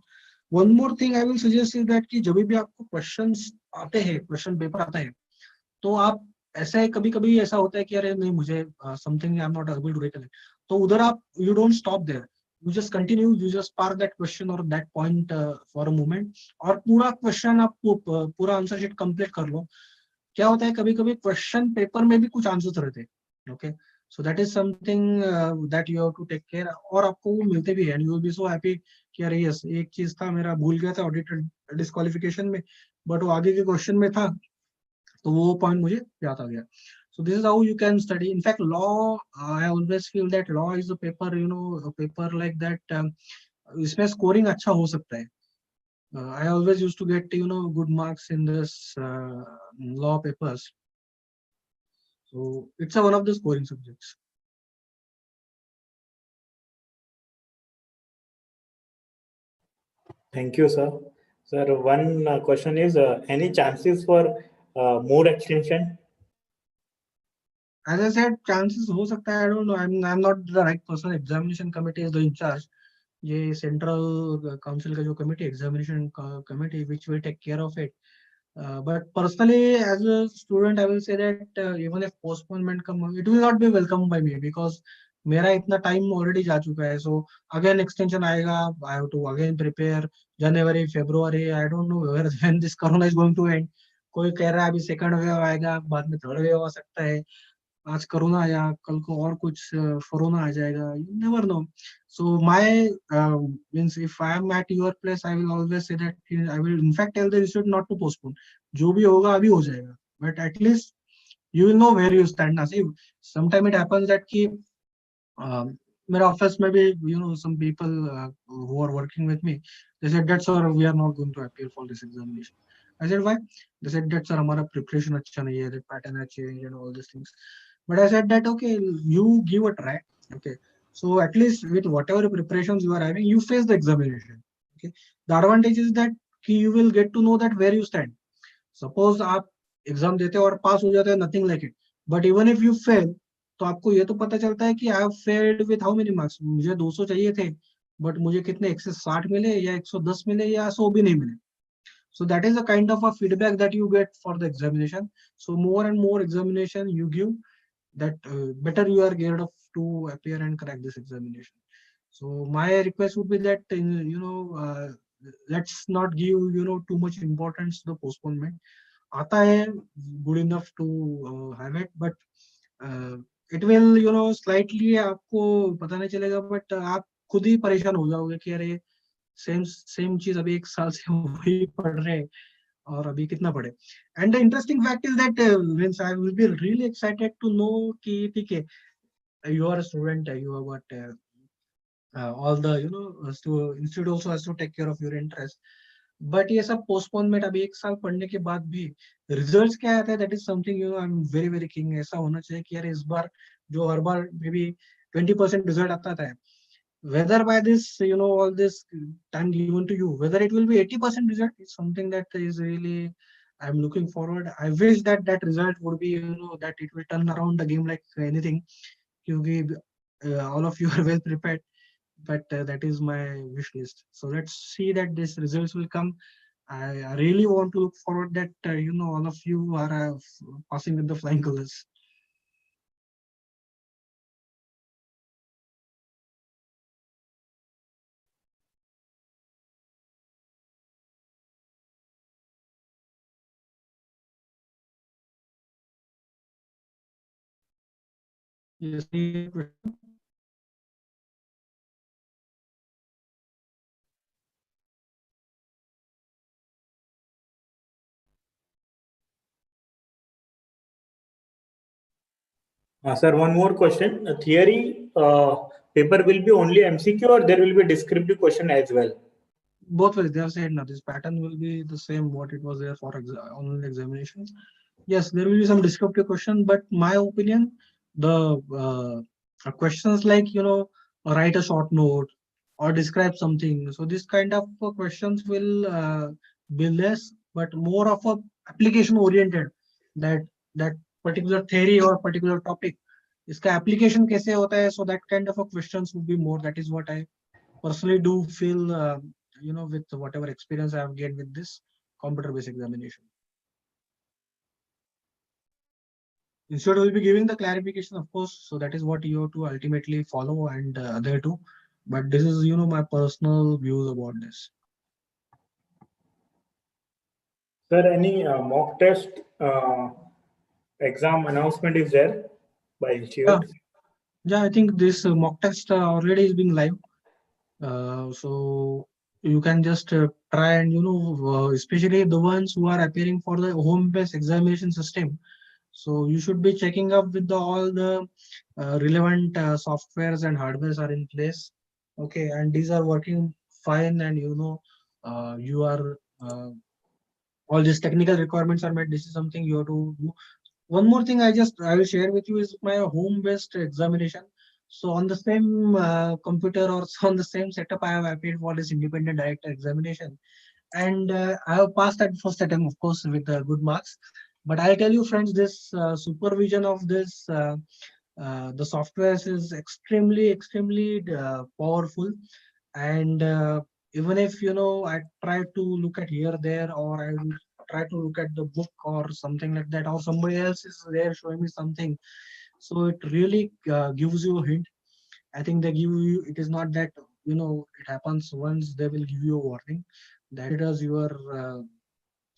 One more thing I will suggest is that कि जब भी आपको questions आते हैं, question paper आता है, तो आप ऐसे कभी कभी ऐसा होता है कि अरे नहीं मुझे something I am not able to recollect, तो उधर आप you don't stop there, you just continue, you just park that question or that point for a moment और पूरा question आप पूरा आंसर शीट कंप्लीट कर लो. क्या होता है, कभी कभी क्वेश्चन पेपर में भी कुछ आंसर्स रहते हैं. Okay, so that is something that you have to take care. और आपको वो मिलते भी हैं, you will be so happy कि अरे यस एक चीज था मेरा भूल गया था ऑडिट डिस्क्वालिफिकेशन में, बट वो आगे के क्वेश्चन में था तो वो पॉइंट मुझे याद आ गया. So this is how you can study. In fact, law, I always feel that law is a paper, a paper like that. इसमें scoring अच्छा हो सकता है. I always used to get good marks in this law papers. So it's one of the scoring subjects. Thank you, sir. Sir, one question is, any chances for more extension? As I said, chances हो सकता है. I don't know. I'm not the right person. Examination committee is the in charge. ये central council का जो committee, examination committee, which will take care of it. But personally, as a student, I will say that even if postponement come, it will not be welcomed by me because मेरा इतना time already जा चुका है. So again extension आएगा. I have to again prepare January, February. I don't know when this corona is going to end. कोई कह रहा है अभी second wave आएगा, बाद में third wave आ सकता है. आज कोरोना आया, कल को और कुछ कोरोना आ जाएगा. You never know. So my means if I am at your place, I will always say that I will in fact tell the institute not to postpone. जो भी होगा अभी हो जाएगा. But at least you will know where you stand. See, sometimes it happens that कि मेरे office में भी some people who are working with me, they said that sir we are not going to appear for this examination. I said why? They said that sir हमारा preparation अच्छा नहीं है, the pattern has changed and all these things. But I said that okay, you give a try. Okay, so at least with whatever preparations you are having, you face the examination. Okay, the advantage is that you will get to know that where you stand. Suppose आप exam देते हो और पास हो जाते हो, nothing like it. But even if you fail, तो आपको ये तो पता चलता है कि I have failed with how many marks. मुझे 200 चाहिए थे, बट मुझे कितने 160 मिले या 110 मिले या 100 भी नहीं मिले. So that is a kind of a feedback that you get for the examination. So more and more examination you give, that better you are geared up to appear and crack this examination. So my request would be that let's not give too much importance to the postponement. आता है good enough to have it, but it will slightly आपको पता नहीं चलेगा, but आप खुद ही परेशान हो जाओगे कि अरे सेम चीज अभी 1 साल से वही पढ़ रहे हैं और अभी कितना पढ़े. And the interesting fact is that means I will be really excited to know कि ठीक है, you are a student, you are what all the institute also has to take care of your interest. But ये सब postponement अभी 1 साल पढ़ने के बाद भी रिजल्ट्स क्या आता है, that is something I am very very king. ऐसा होना चाहिए कि यार इस बार जो हर बार मे बी 20% रिजल्ट आता था, whether by this all this time given to you, whether it will be 80% result, is something that is really I'm looking forward. I wish that that result would be that it will turn around the game like anything, क्योंकि all of you are well prepared. But that is my wish list. So let's see that these results will come. I really want to look forward that all of you are passing with the flying colors. Yes. Sir, one more question. Theory paper will be only MCQ or there will be descriptive question as well? Both ways. They have said now this pattern will be the same what it was there for online examinations. Yes, there will be some descriptive question, but my opinion, the questions like write a short note or describe something. So this kind of questions will be less, but more of a application oriented. That particular theory or particular topic, इसका application कैसे होता है? So that kind of a questions would be more. That is what I personally do feel. With whatever experience I have gained with this computer-based examination. Institute will be giving the clarification, of course, so that is what you have to ultimately follow and adhere to. But this is, my personal views about this. Sir, any mock test exam announcement is there by institute? Yeah, I think this mock test already is being live. So you can just try and especially the ones who are appearing for the home-based examination system. So you should be checking up with all the relevant softwares and hardwares are in place. Okay, and these are working fine, and you are all these technical requirements are met. This is something you have to do. One more thing I will share with you is my home-based examination. So on the same computer or on the same setup, I have appeared for this independent director examination, and I have passed at first attempt, of course, with good marks. But I'll tell you, friends, this supervision of this the software is extremely powerful, and even if I try to look at here there, or I will try to look at the book or something like that, or somebody else is there showing me something, so it really gives you a hint. I think they give you, it is not that it happens once, they will give you a warning that it is your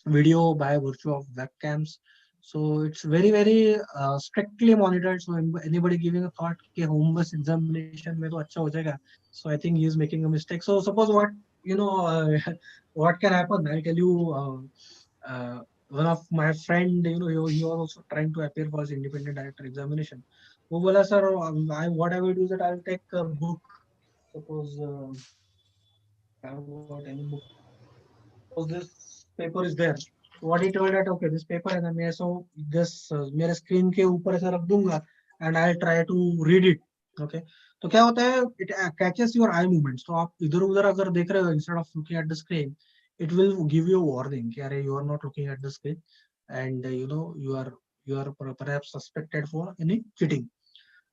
video by virtue of webcams. So it's very strictly monitored. So anybody giving a thought कि home based examination में तो अच्छा हो जाएगा, so I think he is making a mistake. So suppose what what can happen, I'll tell you. One of my friend, he was also trying to appear for his independent director examination. वो बोला sir, what I will do is that I will take a book. Suppose I have got any book. Suppose this paper is there. So what he told that okay, this paper है ना, मैं ऐसा this मेरे screen के ऊपर ऐसा रख दूंगा and I'll try to read it. Okay. तो क्या होता है, it catches your eye movements. तो आप इधर उधर अगर देख रहे हो instead of looking at the screen, it will give you a warning कि अरे you are not looking at the screen, and you are perhaps suspected for any cheating.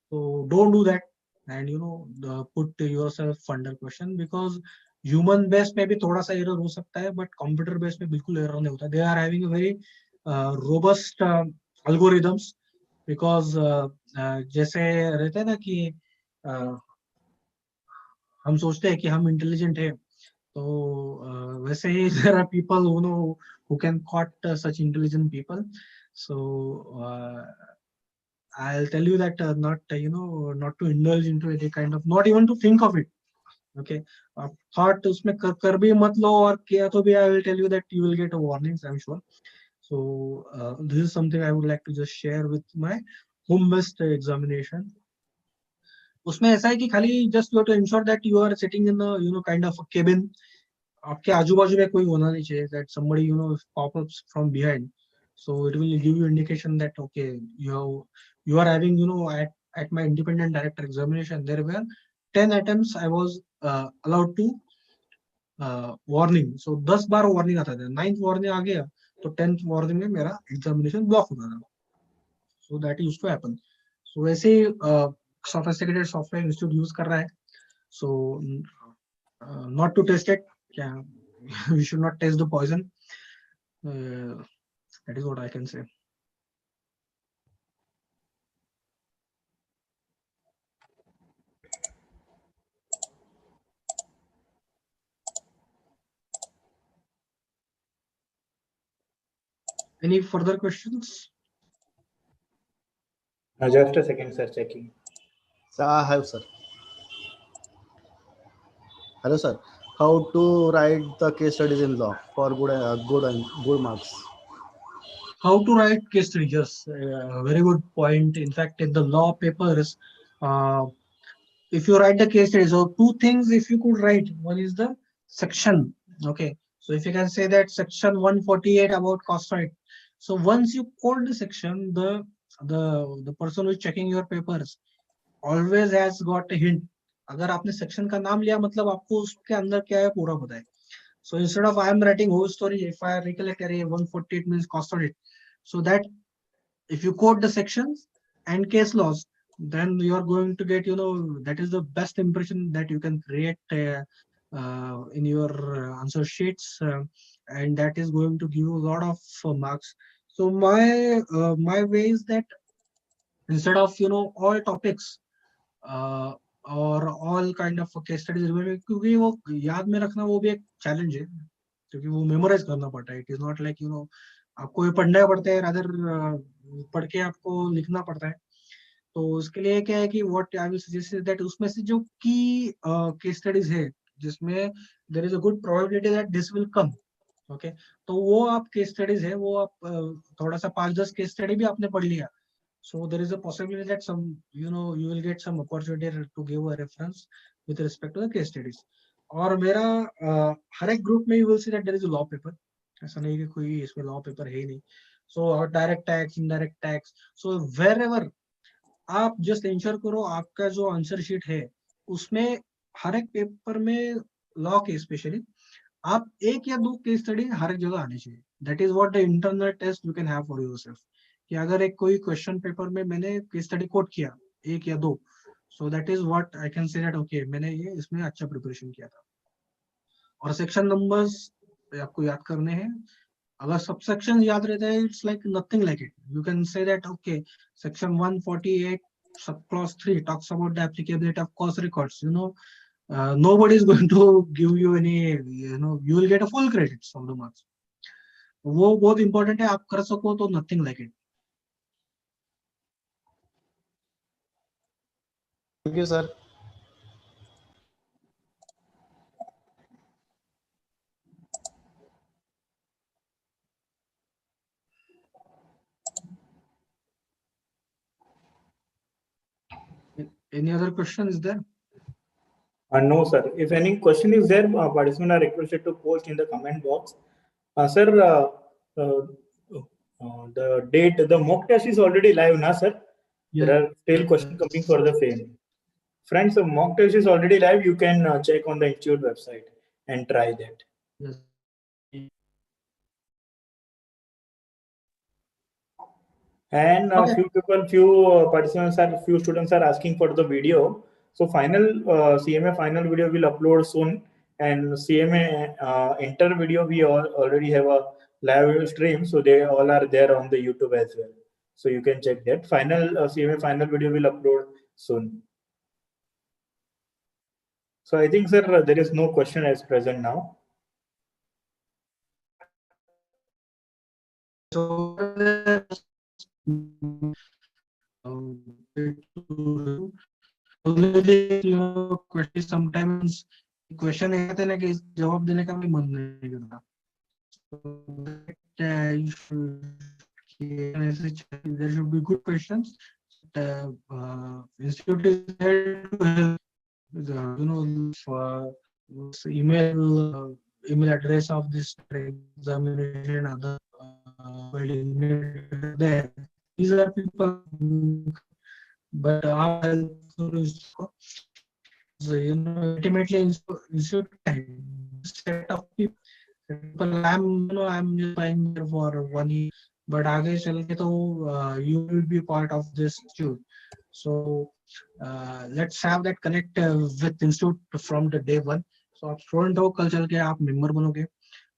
So don't do that, and put yourself under question, because human based में भी थोड़ा सा error हो सकता है, but computer based में बिल्कुल error नहीं होता. They are having a very robust algorithms, because जैसे रहते हैं ना कि हम सोचते हैं कि हम intelligent है, तो वैसे ही there are people who can caught such intelligent people. So I'll tell you that not not to indulge into any kind of, not even to think of it. Okay, thought उसमें कर भी मत लो, और किया तो भी I will tell you that you will get a warnings, I'm sure. So this is something I would like to just share with my home-based examination. उसमें ऐसा है कि खाली just you have to ensure that you are sitting in a kind of a cabin. आपके आजू बाजू में कोई होना नहीं चाहिए, that somebody pop ups from behind. So it will give you indication that okay, you are having at my independent director examination there were 10 attempts I was allowed to warning. So 10 bar warning आता था, 9th warning आ गया तो 10th warning में मेरा examination block होता था. So that used to happen. So वैसे sophisticated software institute use कर रहा है. So not to test it, yeah, we should not test the poison. That is what I can say. Any further questions? Just a second, sir, checking. Sir, I have, sir. Hello, sir. How to write the case studies in law for good marks? How to write case study? Yes, very good point. In fact, in the law papers, if you write the case study, so two things if you could write. One is the section. Okay, so if you can say that section 148 about cost right. So once you quote the section, the person who is checking your papers always has got a hint. अगर आपने section का नाम लिया मतलब आपको उसके अंदर क्या है पूरा पता है. So instead of I am writing whole story, if I recollect area 148 means cost audit, so that if you quote the sections and case laws, then you are going to get that is the best impression that you can create in your answer sheets, and that is going to give you a lot of marks. So my way is that instead of all topics और all kind of case studies, क्योंकि वो याद में रखना वो भी एक challenge है, क्योंकि वो मेमोराइज करना पड़ता है. इट इज नॉट लाइक आपको ये पढ़ना पड़ता है, रादर पढ़ के आपको लिखना पड़ता है. तो उसके लिए क्या है कि what I will suggest is that उसमें से जो की केस स्टडीज है जिसमें there is a good probability that this will come, okay, तो वो आप केस स्टडीज है, वो आप थोड़ा सा 5-10 केस स्टडी भी आपने पढ़ लिया, so there is a possibility that some, you will get some opportunity to give a reference with respect to the case studies. और मेरा हर एक ग्रुप में you will see that there is a law paper, ऐसा नहीं कि कोई इसमें law paper है ही नहीं. So direct tax, indirect tax, so wherever आप just ensure करो आपका जो आंसर शीट है उसमें हर एक पेपर में लॉ के स्पेशली आप 1 या 2 केस स्टडी हर एक जगह आनी चाहिए. That is what the internal test you can have for yourself, कि अगर एक कोई क्वेश्चन पेपर में मैंने केस स्टडी कोट किया 1 या 2, सो that is what I can say that okay मैंने ये इसमें अच्छा प्रिपरेशन किया था. और सेक्शन नंबर्स आपको याद करने हैं. अगर सब सेक्शन याद रहता है it's like nothing like it. You can say that okay section 148 sub clause 3 talks about the applicability of cost records. Nobody is going to give you any, you will get a full credits from the marks. वो बहुत important है, आप कर सको तो nothing like it. Thank you, sir. Any other question is there? No, sir. If any question is there, participants are requested to post in the comment box. Sir, the date, the mock test is already live now, sir. Yeah. There are still questions coming for the same. Friends, the mock test is already live. You can check on the institute website and try that. Yes. And Okay. few participants few students are asking for the video. So final CMA final video will upload soon, and CMA inter video we already have a live stream, so they all are there on the YouTube as well. So you can check that. Final CMA final video will upload soon. So I think, sir, there is no question as present now. So question sometimes question कहते ना कि जवाब देने का भी मन नहीं करता. There should be good questions. Institute is there to help. For email address of this examination, other there. These are people, but our ultimately institute set of people. I'm just buying there for 1 year, but आगे चल के तो you will be part of this institute. So let's have that connect with institute from the day one. So आप student हो, कल चल के आप member बनोगे.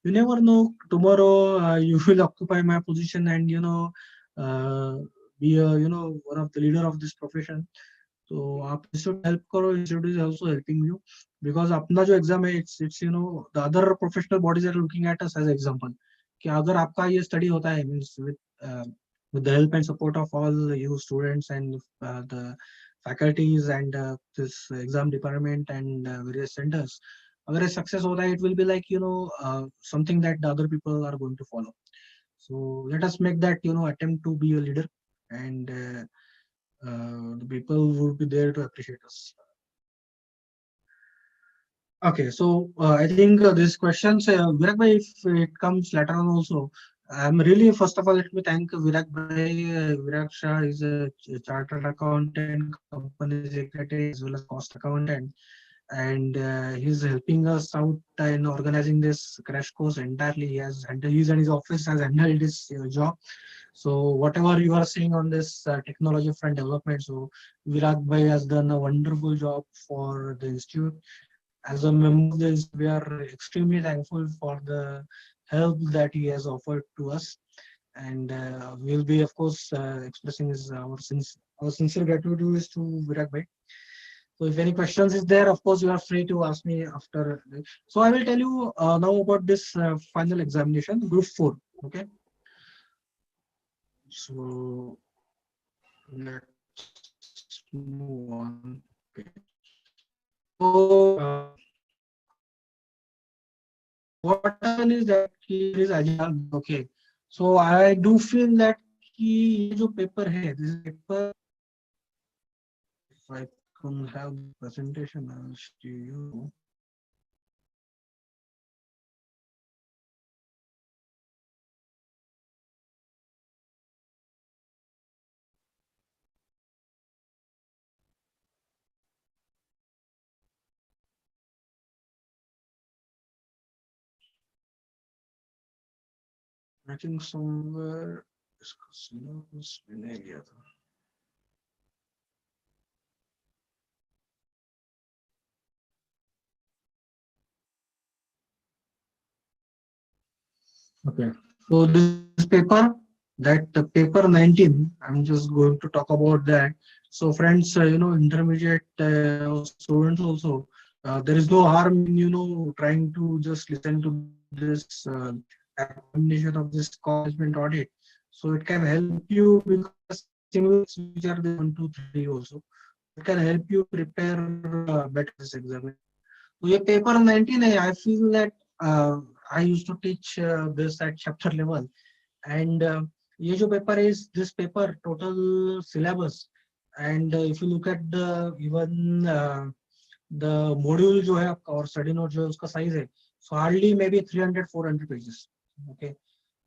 You never know, tomorrow you will occupy my position and be a one of the leader of this profession. तो आप institute help करो, institute is also helping you, because अपना जो exam है it's the other professional bodies are looking at us as example, कि अगर आपका ये study होता है means with the help and support of all you students and the faculties and this exam department and various centers, अगर ये success होता है it will be like something that the other people are going to follow. So let us make that attempt to be a leader, and the people would be there to appreciate us. Okay, so I think this questions, Virak bhai, if it comes later on also, I'm really, first of all, let me thank Virak bhai. Virak Shah is a chartered accountant, company secretary, as well as cost accountant, and he's helping us out in organizing this crash course entirely. He's and his office has handled this job. So whatever you are seeing on this technology front development, so Virak bhai has done a wonderful job for the institute. As a member of this, we are extremely thankful for the help that he has offered to us, and we'll be, of course, expressing our sincere gratitude to Virak bhai. So if any questions is there, of course, you are free to ask me after. So I will tell you now about this final examination, Group 4. Okay. So let's move on. Okay. So what happened is that here is agile. Okay, so I do feel that कि ये जो paper है, this paper, if I can have the presentation, I'll show you. I think somewhere इसका syllabus मैंने गया था. Okay, so this paper, that paper 19, I'm just going to talk about that. So friends, intermediate students also, there is no harm in, trying to just listen to this examination of this management audit. So it can help you because simulates which are the 1, 2, 3 also. It can help you prepare better this exam. So ये paper 19 है, I feel that I used to teach this at chapter level, and ये जो paper is this paper total syllabus, and if you look at the even the module जो है आपका और study note जो है उसका size है, so hardly maybe 300-400 pages. Okay,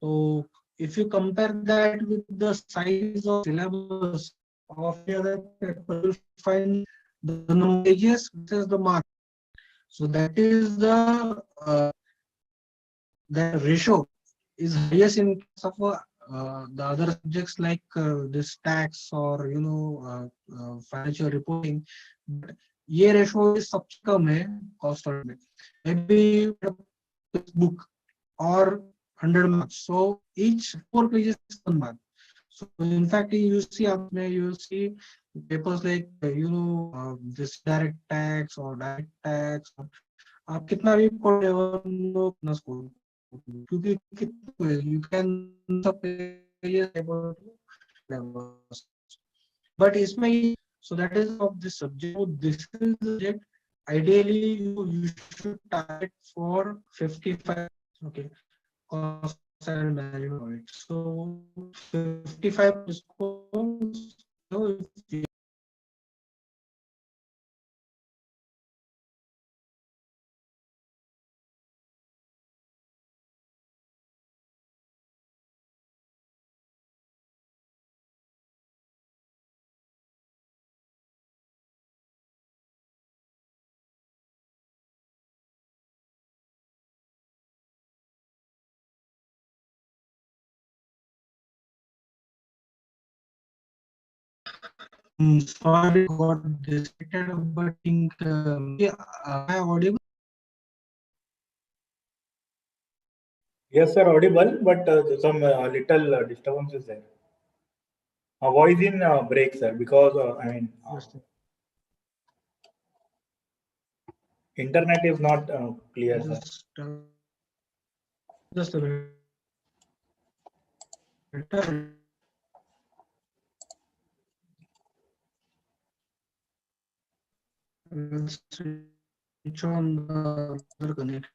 so if you compare that with the size of syllabus of the other paper, you'll find the number of pages versus the mark. So that is the ratio is highest in case of the other subjects like this tax or financial reporting. But ये ratio is सबसे कम है cost audit में. Maybe book or 100 marks. So each 4 pages is 1 mark. So in fact, you see papers like this direct tax or direct tax. आप कितना भी पढ़े हो अपना स्कोर, क्योंकि you can but इसमें so that is of this subject. So this is the subject. Ideally, you should target for 55. Okay, cost and management. So 55 scores. If sorry, got disconnected, but I think am I audible? Yes, sir, audible, but some little disturbance is there. Voice in break, sir, because internet is not clear, sir. Just a minute. We'll switch on the other connect.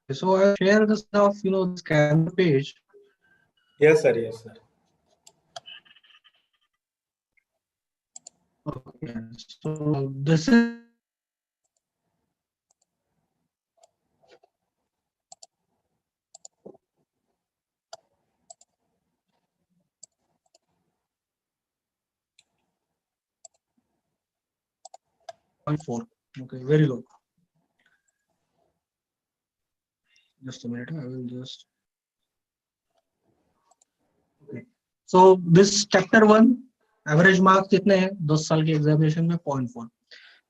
So I'll share the stuff, this calendar page. Yes, sir. Yes, sir. Okay, so this is point 4. Okay, very low. Just a minute, I will just. Okay. So this chapter 1, average marks कितने हैं 10 साल के examination में 0.4.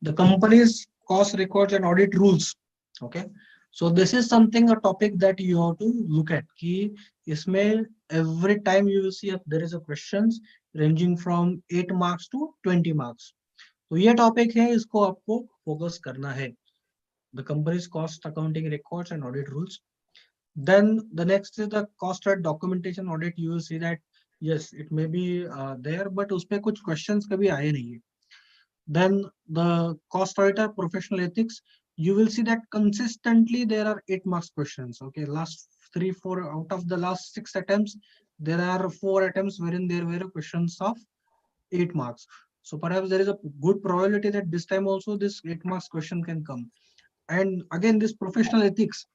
The company's cost records and audit rules. Okay. So this is something, a topic that you have to look at. कि इसमें every time you will see there is a questions ranging from 8 marks to 20 marks. तो ये topic है, इसको आपको focus करना है. The company's cost accounting records and audit rules. Then the next is the cost and documentation audit. You will see that yes, it may be there, but उसपे कुछ questions कभी आए नहीं है. Then the cost auditor professional ethics. You will see that consistently there are 8 marks questions. Okay, last 3-4 out of the last 6 attempts, there are 4 attempts wherein there were questions of 8 marks. So perhaps there is a good probability that this time also this 8 marks question can come. And again, this professional ethics,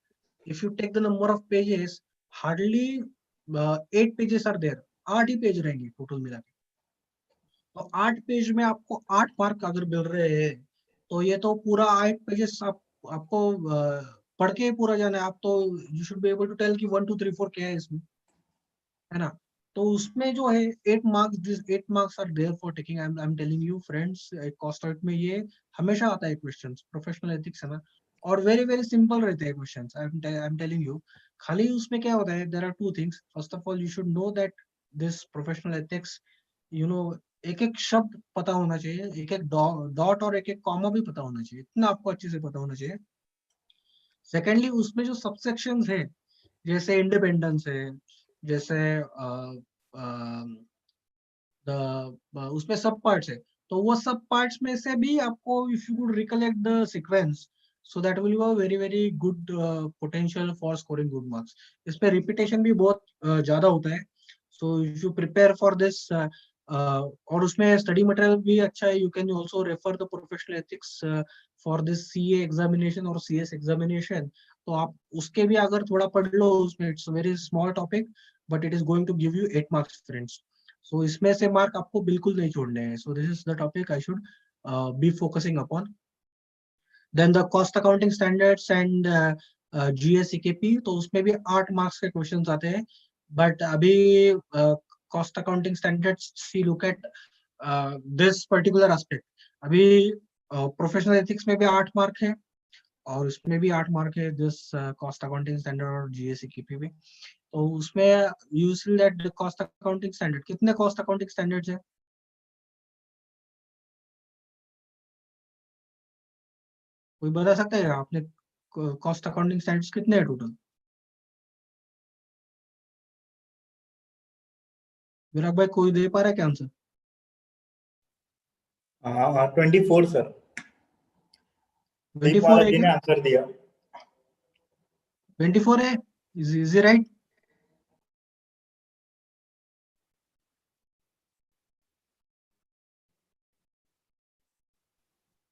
if you take the number of pages, hardly 8 pages are there. 8 he page रहेंगे total मिला के. तो 8 page में आपको 8 mark अगर मिल रहे हैं, तो ये तो पूरा 8 पेजेस आपको पढ़ के पूरा जाना है. आप तो you should be able to tell कि 1 2 3 4 क्या है इसमें, है ना. तो उसमें जो है 8 marks, this 8 marks are there for taking. I am telling you friends, cost out में ये हमेशा आता है क्वेश्चंस. प्रोफेशनल एथिक्स है ना, और वेरी वेरी सिंपल रहते हैं questions. I am telling you. खाली उसमें क्या होता है, there are two things. First of all you should know that this professional ethics, एक एक शब्द पता होना चाहिए, एक एक डॉट और एक एक कॉमा भी पता होना चाहिए. इतना आपको अच्छे से पता होना चाहिए. सेकेंडली, उसमें जो सबसेक्शंस है, जैसे इंडिपेंडेंस है, जैसे उसमें सब पार्ट्स है, तो वो सब पार्ट्स में से भी आपको, if you could recollect the sequence, so that will be very very good potential for scoring good marks. इस पे रिपीटेशन भी बहुत ज्यादा होता है. So if you prepare for this, और उसमें स्टडी मटेरियल भी अच्छा है. You can also refer the professional ethics for this CA examination और सीएस एग्जामिनेशन. तो आप उसके भी अगर थोड़ा पढ़ लो, उसमें it's very small topic, but it is going to give you 8 marks friends. So इसमें से मार्क आपको बिल्कुल नहीं छोड़ने हैं. So this is the topic I should be focusing upon. Then the cost accounting standards and जीएसईकेपी, तो उसमें भी 8 मार्क्स के क्वेश्चंस आते हैं. बट अभी cost accounting standards, see look at this particular aspect. अभी प्रोफेशनल एथिक्स में भी 8 मार्क है, और इसमें भी 8 मार्क है, दिस कॉस्ट अकाउंटिंग स्टैंडर्ड और जीएसईकेपी में. तो उसमें you see that cost accounting standard, कितने कॉस्ट अकाउंटिंग स्टैंडर्ड्स है, कोई बता सकता है आपने? कॉस्ट अकाउंटिंग स्टैंडर्ड्स कितने हैं टोटल? विराग भाई, कोई दे पा रहा है क्या आंसर? 24 सर. 24 है जी ने क्या? आंसर दिया. 24 है, is right?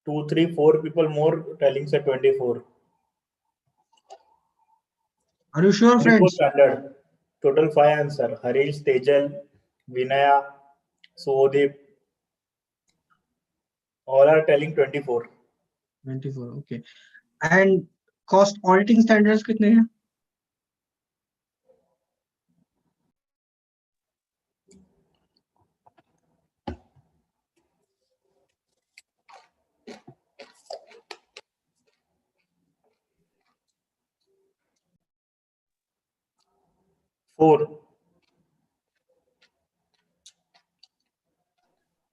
Two, three, four people more telling say 24. Are you sure 24 friends? standard. Total 5 answer. Harish, Tejal, Vinaya, Sudip, all are telling 24. 24, okay. And cost auditing standards कितने हैं? Four.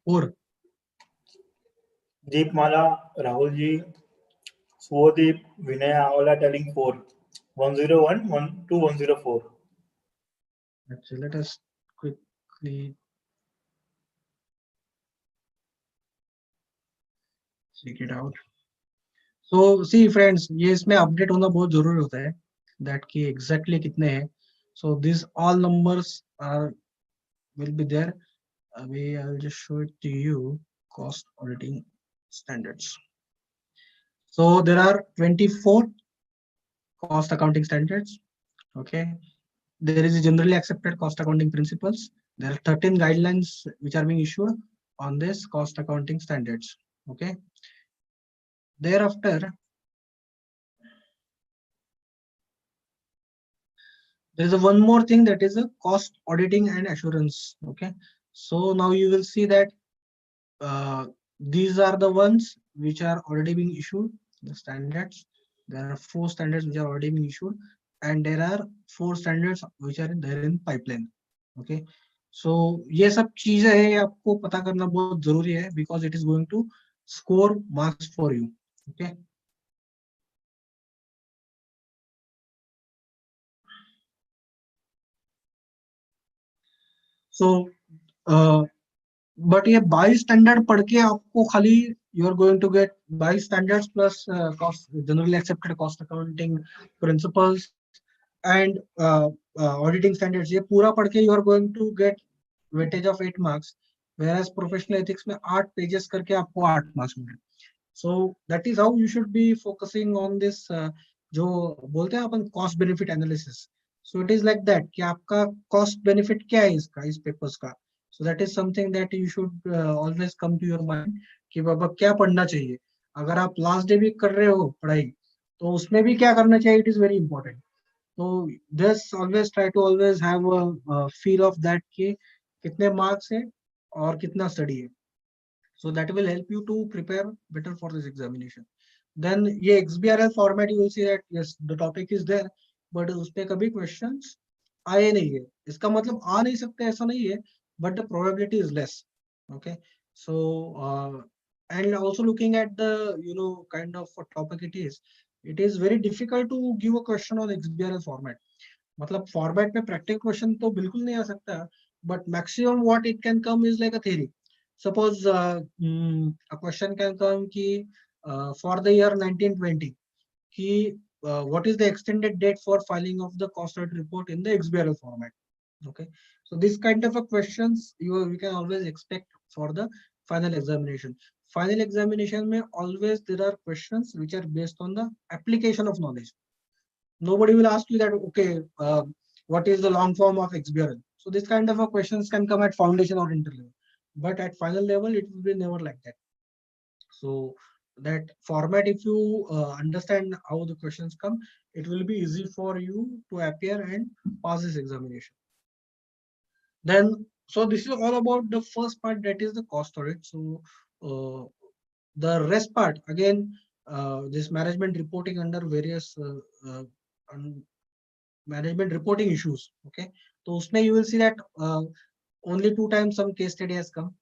4. Deepmala, Rahul ji, Sudip, Vinaya, all are telling 4. 101, 1 to 104. अच्छा, let us quickly check it out. So see friends, ये इसमें update होना बहुत जरूरी होता है. that ki exactly kitne hai. So these all numbers are will be there. I'll just show it to you. Cost auditing standards. So there are 24 cost accounting standards. Okay. There is a generally accepted cost accounting principles. There are 13 guidelines which are being issued on this cost accounting standards. Okay. Thereafter, there is a one more thing, that is a cost auditing and assurance. Okay. So now you will see that these are the ones which are already being issued, the standards. There are 4 standards which are already being issued, and there are 4 standards which are there in pipeline. Okay. So ये सब चीजें हैं, ये आपको पता करना बहुत जरूरी है, because it is going to score marks for you. Okay. So but ये 22 स्टैंडर्ड पढ़ के आपको खाली you are going to get 22 standards plus cost generally accepted cost accounting principles and auditing standards, ये पूरा पढ़ के you are going to get weightage of 8 marks, whereas professional ethics में 8 pages करके आपको 8 marks मिल रहे. So that is how you should be focusing on this जो बोलते हैं अपन cost benefit analysis. So it is like that कि आपका cost benefit क्या है इसका, इस papers का. So that is something that you should always come to your mind कि बाबा क्या पढ़ना चाहिए. अगर आप last day भी कर रहे हो पढ़ाई, तो उसमें भी क्या करना चाहिए, it is very important. So just always try to always have a feel of that कि कितने marks है और कितना study है. So that will help you to prepare better for this examination. Then ये XBRL format, you will see that yes, the topic is there, but उसपे कभी questions आए नहीं है. इसका मतलब आ नहीं सकते ऐसा नहीं है, but the probability is less. Okay. So and also looking at the kind of a topic it is very difficult to give a question on XBRL format. मतलब format में practical question तो बिल्कुल नहीं आ सकता, but maximum what it can come is like a theory. Suppose a question can come ki for the year 1920 ki what is the extended date for filing of the cost audit report in the XBRL format. Okay, so this kind of a questions we can always expect for the final examination. Final examination may always there are questions which are based on the application of knowledge. Nobody will ask you that okay what is the long form of XBRL. So this kind of a questions can come at foundation or interlevel, but at final level it will be never like that. So that format, if you understand how the questions come, it will be easy for you to appear and pass this examination. Then so this is all about the first part, that is the cost audit. So the rest part again, this management reporting under various management reporting issues. Okay, so usme you will see that only 2 times some case study has come.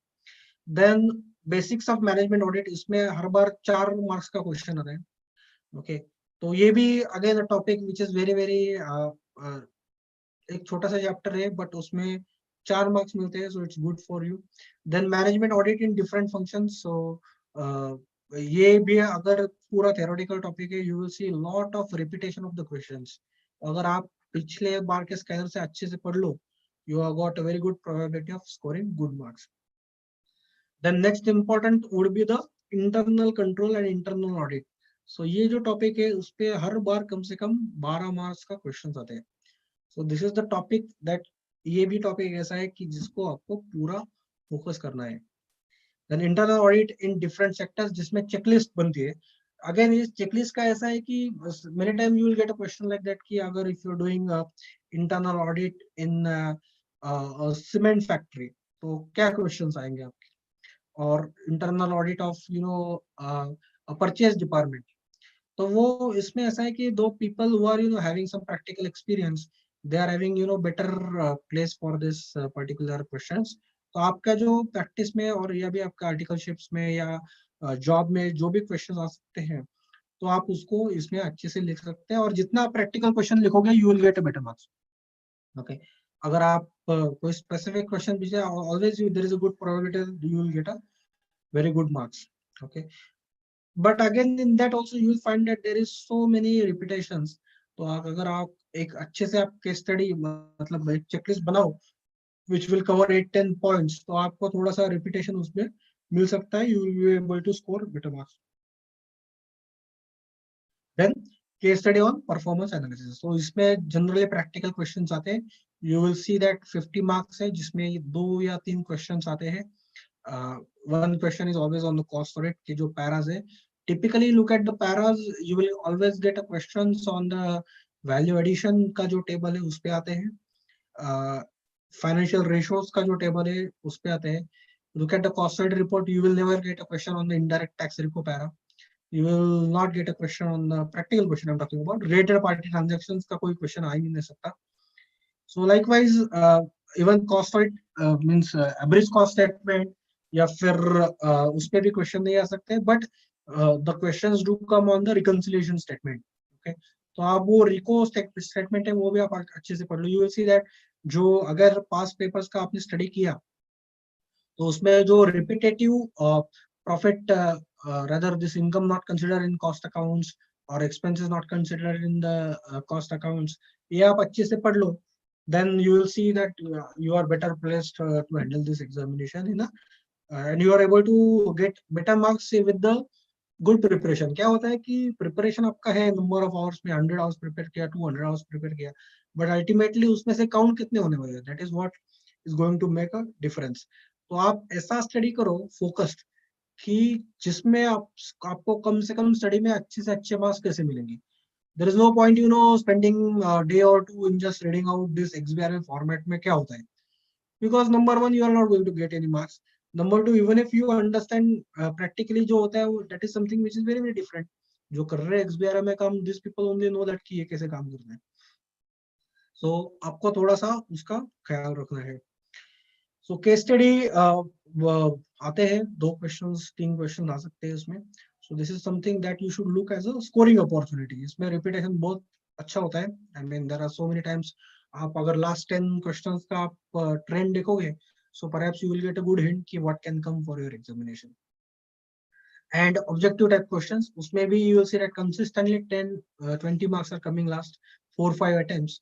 Then basics of management audit, इसमें हर बार 4 marks का question आता है. Okay, तो ये भी again a topic which is very एक छोटा सा chapter है, but उसमें 4 marks मिलते हैं, so it's good for you. Then management audit in different functions. So ये भी अगर पूरा theoretical topic है, you will see a lot of repetition of the questions. अगर आप पिछले बार के स्कैनर से अच्छे से पढ़ लो, you have got a very good probability of scoring good marks. Then next important would be the internal control and internal audit. So ये जो topic है उस पे हर बार कम से कम 12 marks का questions आते हैं. So this is the topic that ये भी topic ऐसा है कि जिसको आपको पूरा focus करना है. Then internal audit in different sectors जिसमें checklist बनती है. Again इस checklist का ऐसा है कि many time you will get a question like that कि अगर if you're doing internal audit in a cement factory, तो क्या questions आएंगे आपके, और internal audit of purchase department. तो वो इसमें ऐसा है कि दो people who are having some practical experience, they are having better place for this particular questions. तो आपका जो प्रैक्टिस में और या भी आपका आर्टिकलशिप्स में या जॉब में जो भी क्वेश्चन आ सकते हैं, तो आप उसको इसमें अच्छे से लिख सकते हैं, और जितना आप प्रैक्टिकल क्वेश्चन लिखोगे you will get a better marks. Okay, अगर आप कोई स्पेसिफिक क्वेश्चन पूछे, always there is a good probability you will get a very good marks. Okay, but again in that also you will find that there is so many repetitions. तो अगर आप एक अच्छे से आप केस स्टडी मतलब एक चेकलिस्ट बनाओ which will cover 8-10 points, तो आपको थोड़ा सा रिपीटेशन उसमें मिल सकता है, you will be able to score better marks. Then case study on performance analysis. तो इसमें जनरली प्रैक्टिकल क्वेश्चंस आते हैं. You will see that 50 marks है जिसमें 2 या 3 क्वेश्चंस आते हैं. One question is always on the cost audit के जो पैराज है. Typically look at the paras, you will always get a questions on the value addition का जो टेबल है उस पे आते हैं. Financial ratios का जो टेबल है उस पे आते हैं. Look at the cost audit report, you will never get a question on the indirect tax repo para. You will not get a question on the practical question I'm talking about. Related party transactions का कोई question आ ही नहीं सकता. So likewise, even cost audit means average cost statement या फिर उस पे भी question नहीं आ सकते. But the questions do come on the reconciliation statement. Okay, तो आप वो रिको स्टेटमेंट है वो भी आप अच्छे से पढ़ लो. You will see that जो अगर पास पेपर्स का आपने स्टडी किया तो उसमें जो repetitive profit rather this income not considered in cost accounts or expenses not considered in the cost accounts, ये आप अच्छे से पढ़ लो, then you will see that you are better placed to handle this examination in a and you are able to get better marks with the good preparation. क्या होता है कि preparation आपका है नंबर ऑफ आवर्स में 100 hours prepare किया, 200 hours prepare किया, but ultimately उसमें से काउंट कितने होने वाले हैं, that is what is going to make a difference. तो आप ऐसा स्टडी करो फोकस्ड कि जिसमें आपको कम से कम स्टडी में अच्छे से अच्छे मार्क्स कैसे मिलेंगे. There is no point spending a day or two in just reading out this XBRL format में क्या होता है, because number one you are not going to get any marks. Number two, even if you understand practically जो होता है वो that is something which is very very different. जो कर रहे हैं XBRL में काम, these people only know that कि ये कैसे काम करना है. So आपको थोड़ा सा उसका ख्याल रखना है. So case study आते हैं 2 questions 3 questions आ सकते हैं उसमें. So this is something that you should look as a scoring opportunity. इसमें repetition बहुत अच्छा होता है. I mean there are so many times आप अगर last 10 questions का आप trend देखोगे, so perhaps you will get a good hint कि what can come for your examination. And objective type questions, उसमें भी you will see that consistently 10-20 marks are coming last 4-5 attempts.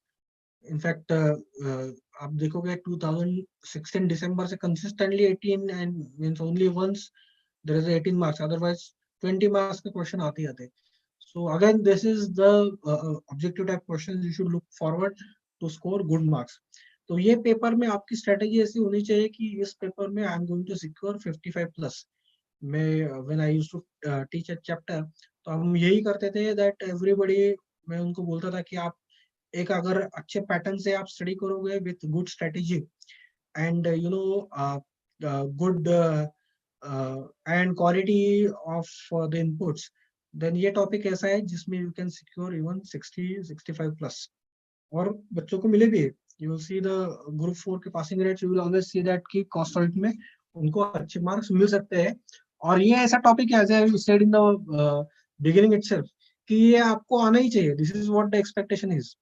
In fact आप देखोगे 2016 December से consistently 18 and means only once there is 18 marks, otherwise 20 marks के question आते आते. So again this is the objective type questions you should look forward to score good marks. तो ये paper में आपकी स्ट्रेटेजी ऐसी होनी चाहिए कि इस पेपर में I am going to secure 55 plus. मैं when I used to teach a chapter तो हम यही करते थे दैट एवरीबॉडी, मैं उनको बोलता था कि आप एक अगर अच्छे पैटर्न से आप स्टडी करोगे with good strategy and good and quality of the inputs, then ये टॉपिक ऐसा है जिसमें you can secure even 60-65 plus. और बच्चों को मिले भी. You will see the group 4 के passing rates, you will always see that कि कॉस्ट ऑडिट में उनको अच्छे मार्क्स मिल सकते हैं. और ये ऐसा टॉपिक है as I said in the beginning itself कि ये आपको आना ही चाहिए. This is what the expectation is.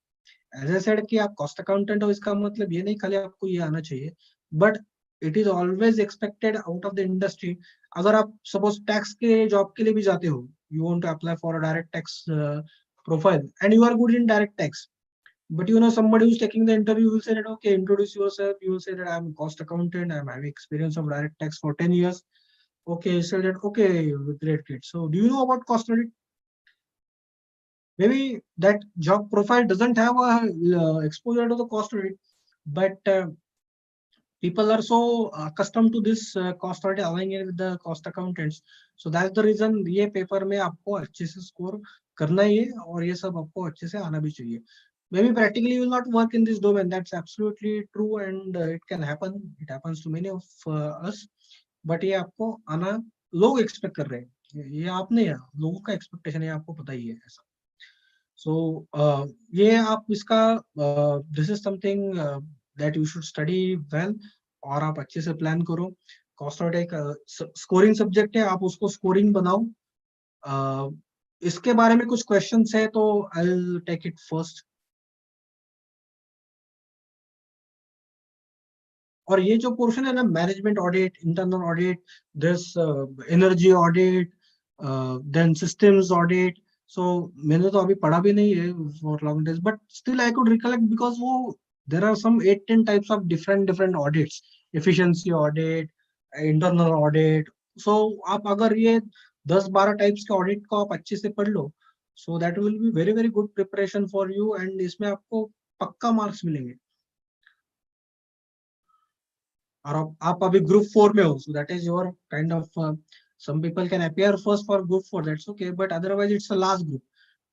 As I said कि आप कॉस्ट अकाउंटेंट हो, इसका मतलब ये नहीं खाली आपको ये आना चाहिए, but it is always expected out of the industry. अगर आप सपोज टैक्स के जॉब के लिए भी जाते हो, you want to apply for a direct tax profile and you are good in direct tax, but somebody who's taking the interview will say that okay, introduce yourself. You will say that I'm a cost accountant, I'm having experience of direct tax for 10 years. Okay, you say that okay, great. So do you know about cost audit? Maybe that job profile doesn't have a exposure to the cost audit, but people are so accustomed to this cost audit aligning it with the cost accountants. So that's the reason ये paper में आपको अच्छे से score करना ही है और ये सब आपको अच्छे से आना भी चाहिए. Maybe practically you will not work in this domain. That's absolutely true and it can happen. It happens to many of us. But ये आपको आना लोग expect कर रहे हैं. ये आप नहीं है, लोगों का expectation है, आपको पता ही है ऐसा. So ये आप इसका this is something that you should study well और आप अच्छे से प्लान करो. कॉस्ट ऑडिट एक स्कोरिंग सब्जेक्ट है, आप उसको स्कोरिंग बनाओ. इसके बारे में कुछ क्वेश्चंस है तो I will take it first. और ये जो पोर्शन है ना, management audit, internal audit, this energy audit, then systems audit, So मैंने तो अभी पढ़ा भी नहीं है for long days, but still I could recollect because वो there are some 8-10 types of different audits, efficiency audit, internal audit. So आप अगर ये 10-12 types के audit को आप अच्छे से पढ़ लो, so that will be very good preparation for you, and इसमें आपको पक्का मार्क्स मिलेंगे. और आप अभी ग्रुप 4 में हो, so that is your kind of some people can appear first for group 4, that's okay, but otherwise it's a last group,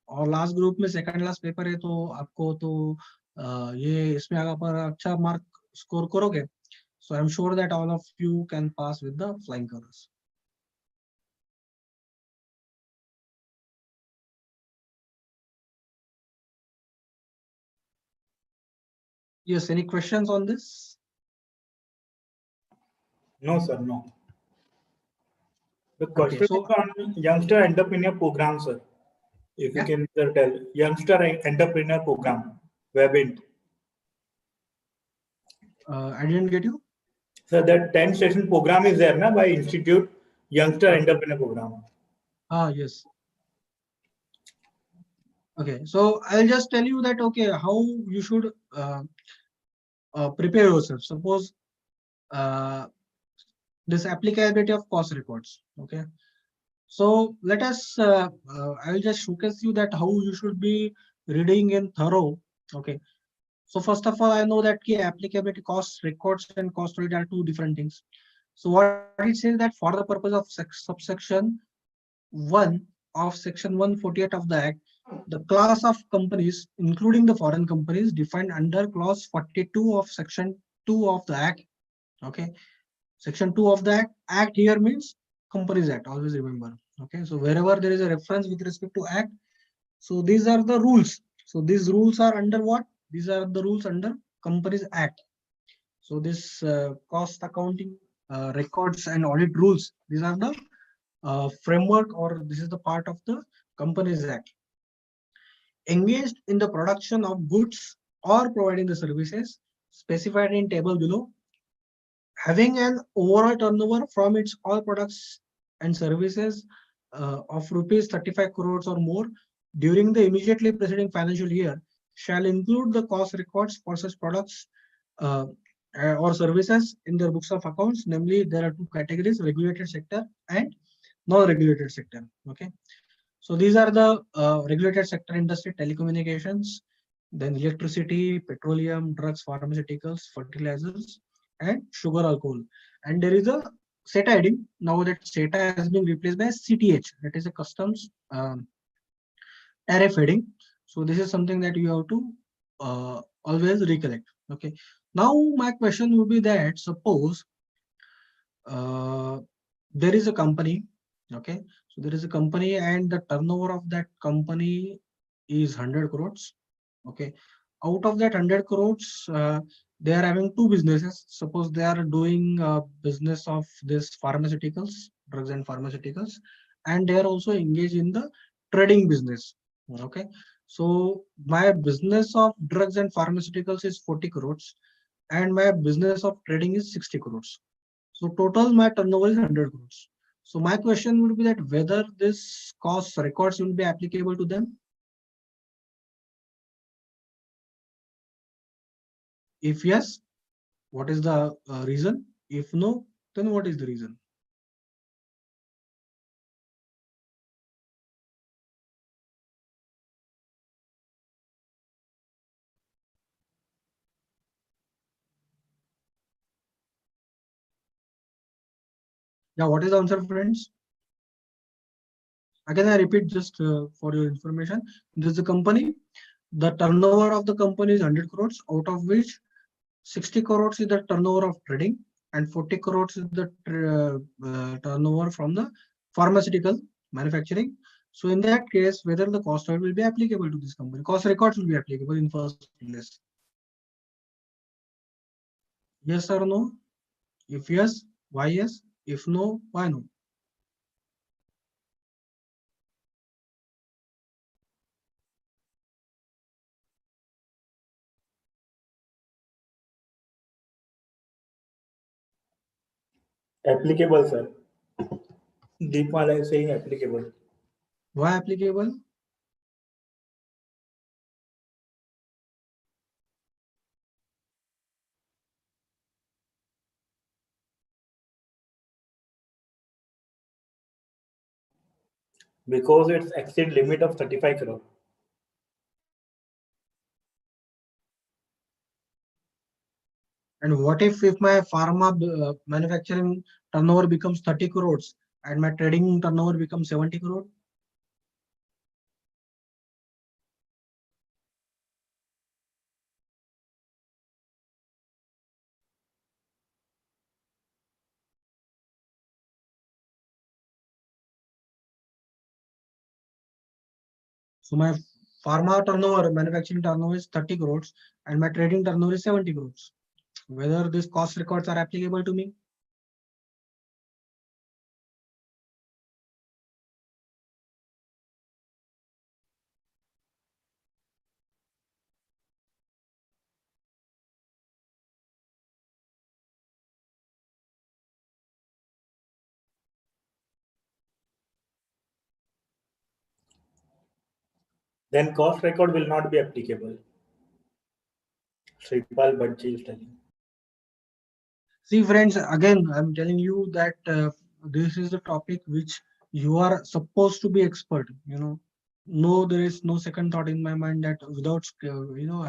और लास्ट ग्रुप में सेकंड लास्ट पेपर है, तो आपको तो ये इसमें अगर आप अच्छा मार्क स्कोर करोगे, so I'm sure that all of you can pass with the flying colors. Yes, any questions on this? No, sir, no. The Okay, question so is on youngster entrepreneur program, sir. If you yeah, can tell, youngster entrepreneur program, Webint. I didn't get you. So that 10 session program is there na, by Institute Youngster Entrepreneur Program. Yes. Okay, so I'll just tell you that, okay, how you should prepare yourself. Suppose this applicability of cost records. Okay, so let us I'll just showcase you that how you should be reading in thorough. Okay, so first of all, I know that key applicability cost records and cost audit are two different things. So what it says that for the purpose of subsection 1 of section 148 of the act, the class of companies including the foreign companies defined under clause 42 of section 2 of the act. Okay, section 2 of the act here means Companies Act, always remember. Okay, so wherever there is a reference with respect to act, so these are the rules. So these rules are under what? These are the rules under Companies Act. So this cost accounting records and audit rules, these are the framework, or this is the part of the Companies Act. Engaged in the production of goods or providing the services specified in table below, having an overall turnover from its all products and services of rupees 35 crores or more during the immediately preceding financial year, shall include the cost records for such products or services in their books of accounts. Namely, there are two categories: regulated sector and non-regulated sector. Okay, so these are the regulated sector industry: telecommunications, then electricity, petroleum, drugs, pharmaceuticals, fertilizers, and sugar, alcohol. And there is a SETA heading. Now that SETA has been replaced by CTH, that is a customs tariff heading. So this is something that you have to always recollect. Okay. Now my question would be that, suppose there is a company. Okay, so there is a company and the turnover of that company is 100 crores. Okay, out of that 100 crores, they are having two businesses. Suppose they are doing business of this pharmaceuticals, drugs and pharmaceuticals, and they are also engaged in the trading business. Okay, so my business of drugs and pharmaceuticals is 40 crores and my business of trading is 60 crores. So total my turnover is 100 crores. So my question would be that whether this cost records will be applicable to them. If yes, what is the reason? If no, then what is the reason? Yeah, what is the answer, friends? Again, I repeat just for your information. This is a company. The turnover of the company is 100 crores, out of which 60 crores is the turnover of trading and 40 crores is the turnover from the pharmaceutical manufacturing. So in that case, whether the cost audit will be applicable to this company, cost records will be applicable in first place. Yes or no? If yes, why yes? If no, why no? Applicable, sir. Deepmala is saying applicable. Why applicable? Because it's exceed limit of 35 crore. And what if my pharma manufacturing turnover becomes 30 crores and my trading turnover becomes 70 crore? So my pharma turnover, manufacturing turnover is 30 crores and my trading turnover is 70 crores. Whether these cost records are applicable to me? Then cost record will not be applicable. Sripal Bhaji is telling. See, friends, again, I'm telling you that this is the topic which you are supposed to be expert. No, there is no second thought in my mind that without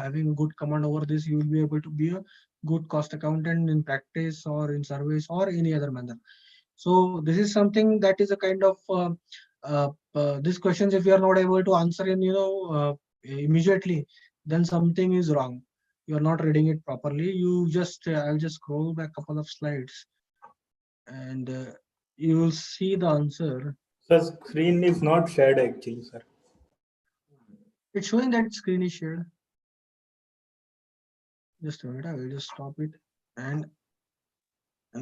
having good command over this, you will be able to be a good cost accountant in practice or in service or any other manner. So this is something that is a kind of these questions. If you are not able to answer in immediately, then something is wrong. You are not reading it properly. I'll just scroll back a couple of slides, and you will see the answer. The screen is not shared actually, sir. It's showing that screen is shared. Just a minute. I will just stop it and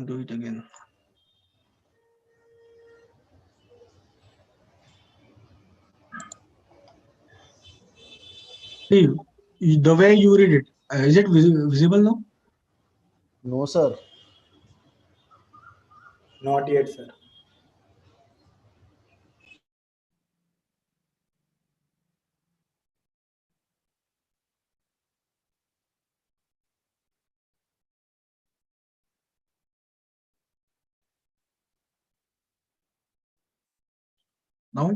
do it again. See, the way you read it, is it visible now? No, sir. Not yet, sir. Now?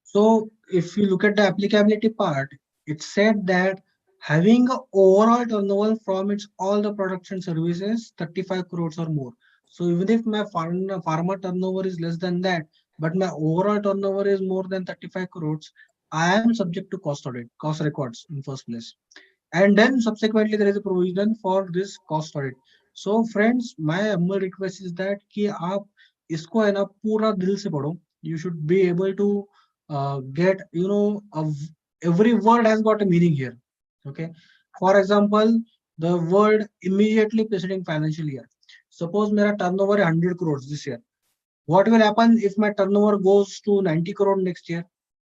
So if you look at the applicability part, it said that having a overall turnover from its all the products and services 35 crores or more. So even if my pharma turnover is less than that, but my overall turnover is more than 35 crores, I am subject to cost audit, cost records in first place. And then subsequently there is a provision for this cost audit. So friends, my humble request is that कि आप इसको है ना पूरा दिल से पढ़ो. You should be able to get every word has got a meaning here. Okay, for example, the word immediately preceding financial year. Suppose मेरा turnover है 100 crores this year. What will happen if my turnover goes to 90 crore next year?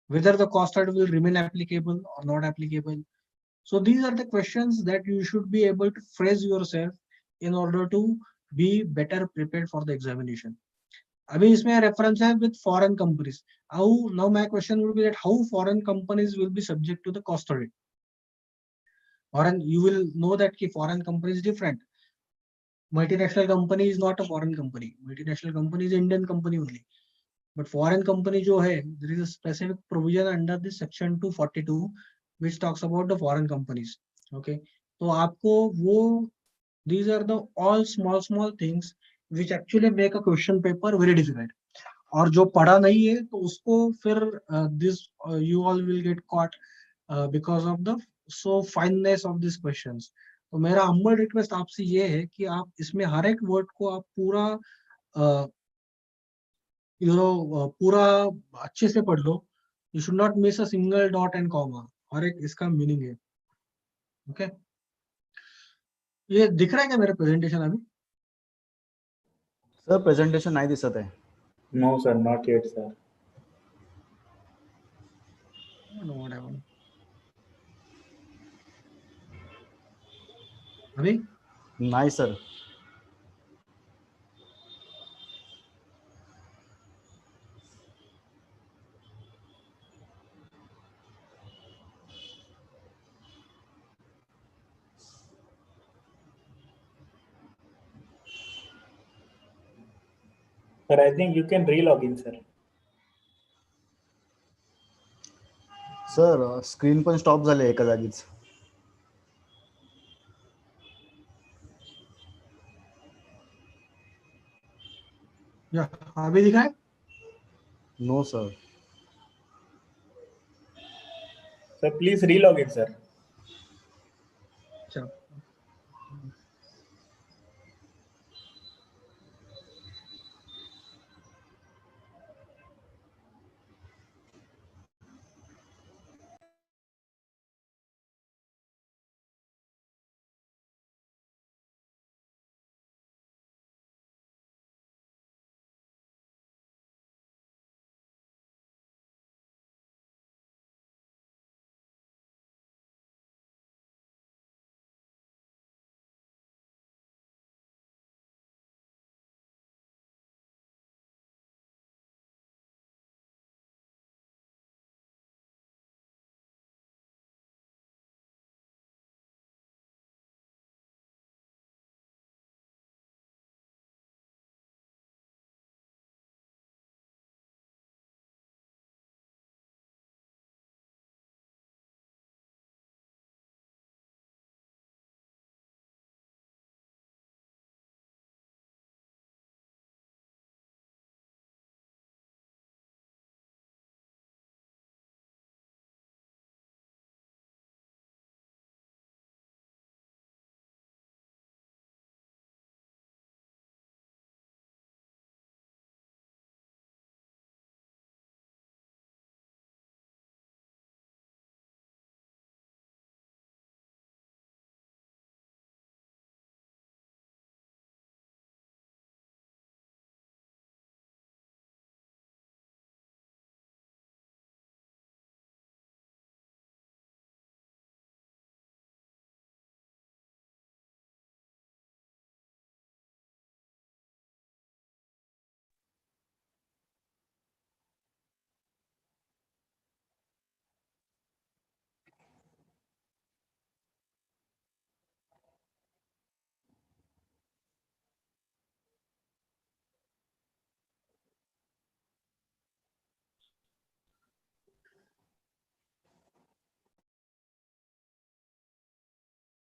Whether the cost audit will remain applicable or not applicable? So these are the questions that you should be able to phrase yourself in order to be better prepared for the examination. अभी इसमें reference है with foreign companies. Now my question would be that how foreign companies will be subject to the cost audit. Foreign, you will know that ki foreign company is different. Multinational company is not a foreign company. Multinational company is Indian company only. But foreign company जो है, there is a specific provision under this section 242 which talks about the foreign companies. Okay, तो आपको वो these are the all small things which actually make a question paper very difficult. और जो पढ़ा नहीं है तो उसको फिर this you all will get caught because of the so fineness of these questions. तो मेरा humble request आपसे ये है कि आप इसमें हर एक word को आप पूरा पूरा अच्छे से पढ़ लो. You should not miss a single dot and comma. हर एक इसका मीनिंग है. ओके, ये दिख रहा है क्या मेरा प्रेजेंटेशन अभी? सर प्रेजेंटेशन नहीं दिसत आहे. No, sir, not yet, sir. अभी नाही sir. Sir, I think you can re-log in, sir. Sir screen पण स्टॉप झाले एका जागीच. या अभी दिखा है? No sir. Sir, please re-log in, sir. अच्छा.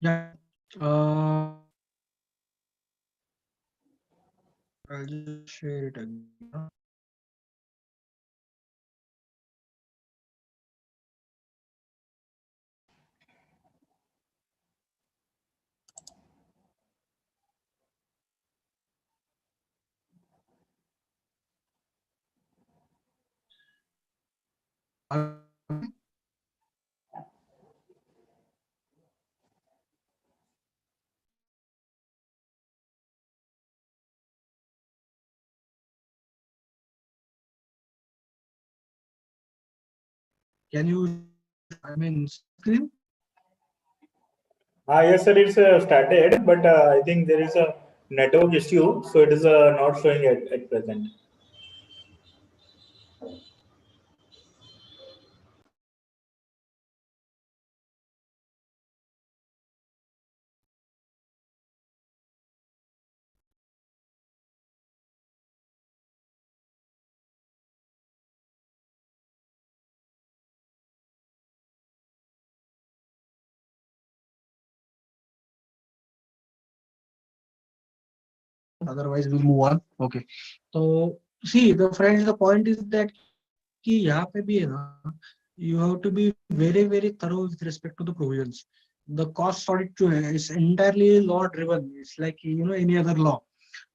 Yeah. I'll just share it again. Can you, I mean, screen? Yes, sir, it's started, but I think there is a network issue, so it is not showing at present. Otherwise we'll move on. Okay. So see, the friends, the point is that कि यहाँ पे भी है ना, you have to be very very thorough with respect to the provisions. The cost audit जो है is entirely law driven. It's like any other law.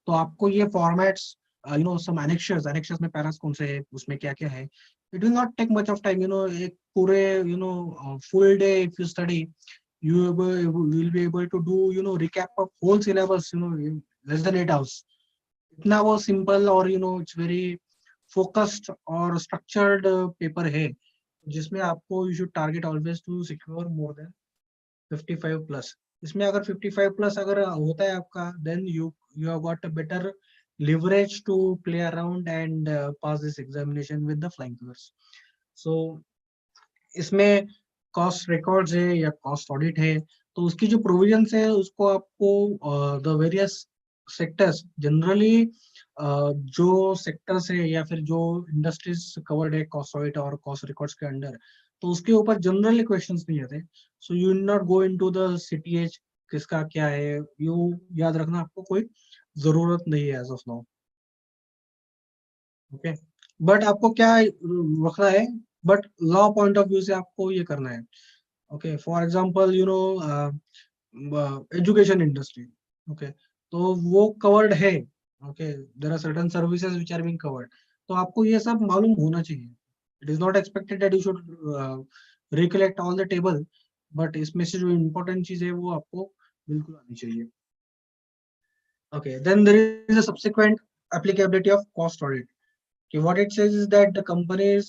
तो आपको ये formats, some annexures में paras कौन से है, उसमें क्या क्या है. It will not take much of time. एक पूरे full day if you study, you will be able to do recap of whole syllabus in less than 8 hours. इतना वो सिंपल और इट्स वेरी फोकस्ड और स्ट्रक्चर्ड पेपर है जिसमें आपको you should target always to secure more than 55 plus. इसमें अगर 55 plus अगर होता है आपका, then you have got a better leverage to play around and pass this examination with the flying colors. So इसमें कॉस्ट रिकॉर्ड्स है या cost audit है, तो उसकी जो प्रोविजंस है उसको आपको द वेरियस सेक्टर्स जनरली जो सेक्टर्स है या फिर जो इंडस्ट्रीज कवर्ड है कॉस्ट ऑडिट और कॉस्ट रिकॉर्ड्स के अंडर, तो उसके ऊपर जनरली क्वेश्चंस नहीं आते. So you not go into the CTH किसका क्या है, यू याद रखना आपको कोई जरूरत नहीं है as of now. Okay, but आपको क्या रखना है, but law point of view से आपको ये करना है. Okay, for example you know education industry. Okay, तो वो कवर्ड है. Okay, there are certain services which are being covered. तो आपको ये सब मालूम होना चाहिए. It is not expected that you should recollect all the table, but इसमें से जो इम्पोर्टेंट चीज है वो आपको बिल्कुल आनी चाहिए. Okay, then there is a subsequent applicability of cost audit. Okay, what it says is that the company is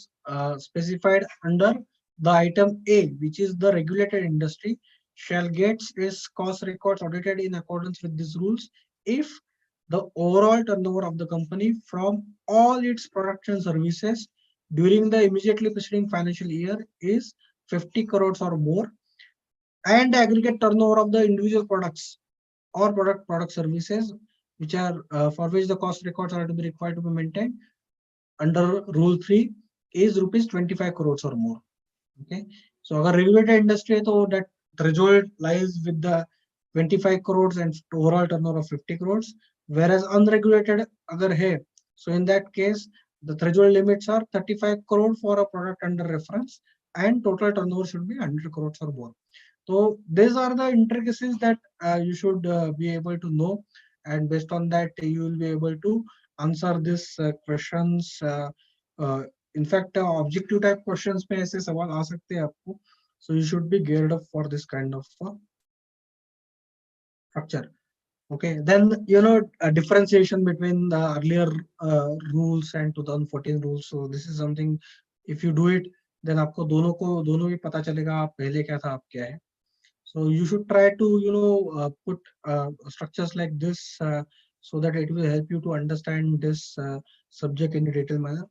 specified under the item A, which is the regulated industry, shall get its cost records audited in accordance with these rules if the overall turnover of the company from all its products and services during the immediately preceding financial year is 50 crores or more, and the aggregate turnover of the individual products or product services which are for which the cost records are to be required to be maintained under rule 3 is rupees 25 crores or more. Okay, so agar regulated industry hai, to that threshold lies with the 25 crores and overall turnover of 50 crores, whereas unregulated agar hai, so in that case the threshold limits are 35 crore for a product under reference and total turnover should be 100 crores or more. So these are the intricacies that you should be able to know, and based on that you will be able to answer these questions. In fact, objective type questions में ऐसे सवाल आ सकते हैं आपको, so you should be geared up for this kind of structure. Okay, then you know a differentiation between the earlier rules and 2014 rules. So this is something, if you do it, then आपको दोनों भी पता चलेगा आप पहले क्या था आप क्या है. So you should try to put structures like this so that it will help you to understand this subject in a detailed manner.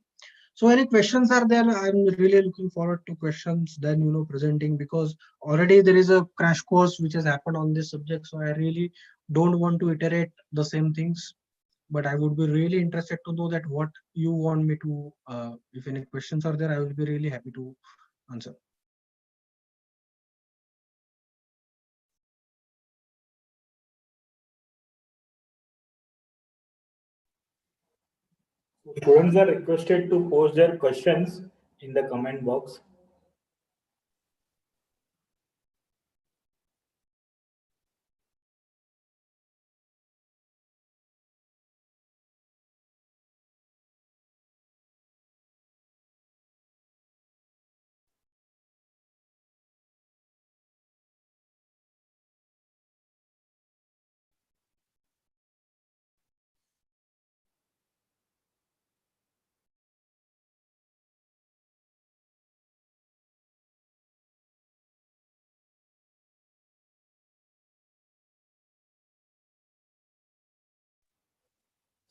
So any questions are there? I'm really looking forward to questions then presenting, because already there is a crash course which has happened on this subject. So I really don't want to iterate the same things, but I would be really interested to know that what you want me to. If any questions are there, I will be really happy to answer. Students are requested to post their questions in the comment box.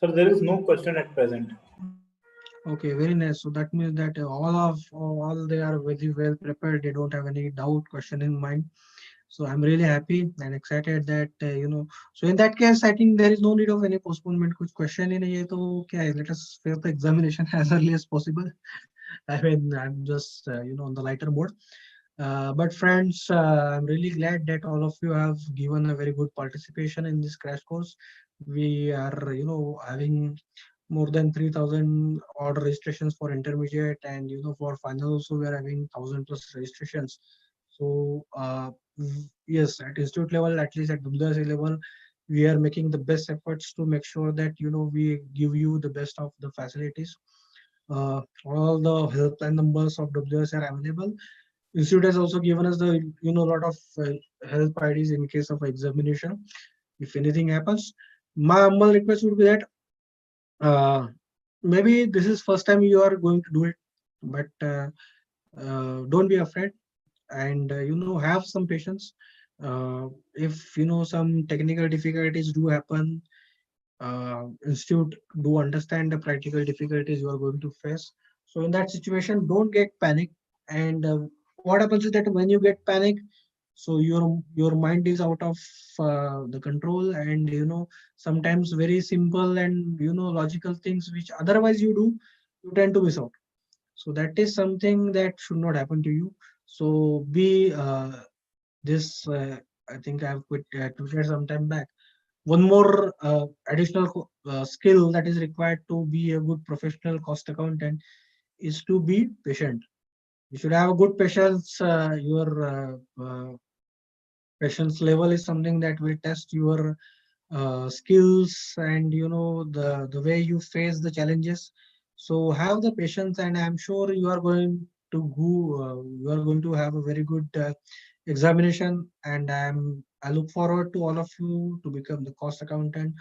Sir, there is no question at present. Okay, very nice. So that means that all they are very well prepared. They don't have any doubt, question in mind. So I'm really happy and excited that So in that case, I think there is no need of any postponement. कुछ question ही नहीं है तो क्या है? Let us face the examination as early as possible. I mean, I'm just on the lighter mode. But friends, I'm really glad that all of you have given a very good participation in this crash course. We are having more than 3,000 odd registrations for intermediate, and for final also we are having 1,000 plus registrations. So yes, at institute level, at least at WSA level, we are making the best efforts to make sure that we give you the best of the facilities. All the helpline numbers of WS are available. Institute has also given us the lot of help IDs in case of examination. If anything happens, my humble request would be that maybe this is first time you are going to do it, but don't be afraid, and have some patience. If some technical difficulties do happen, institute do understand the practical difficulties you are going to face. So in that situation, don't get panic. And what happens is that when you get panic, So your mind is out of the control, and sometimes very simple and logical things which otherwise you do, you tend to miss out. So that is something that should not happen to you. So be this I think I've tweeted some time back. One more additional skill that is required to be a good professional cost accountant is to be patient. You should have a good patience. Your patience level is something that will test your skills, and the way you face the challenges. So have the patience, and I'm sure you are going to go. You are going to have a very good examination, and I look forward to all of you to become the cost accountant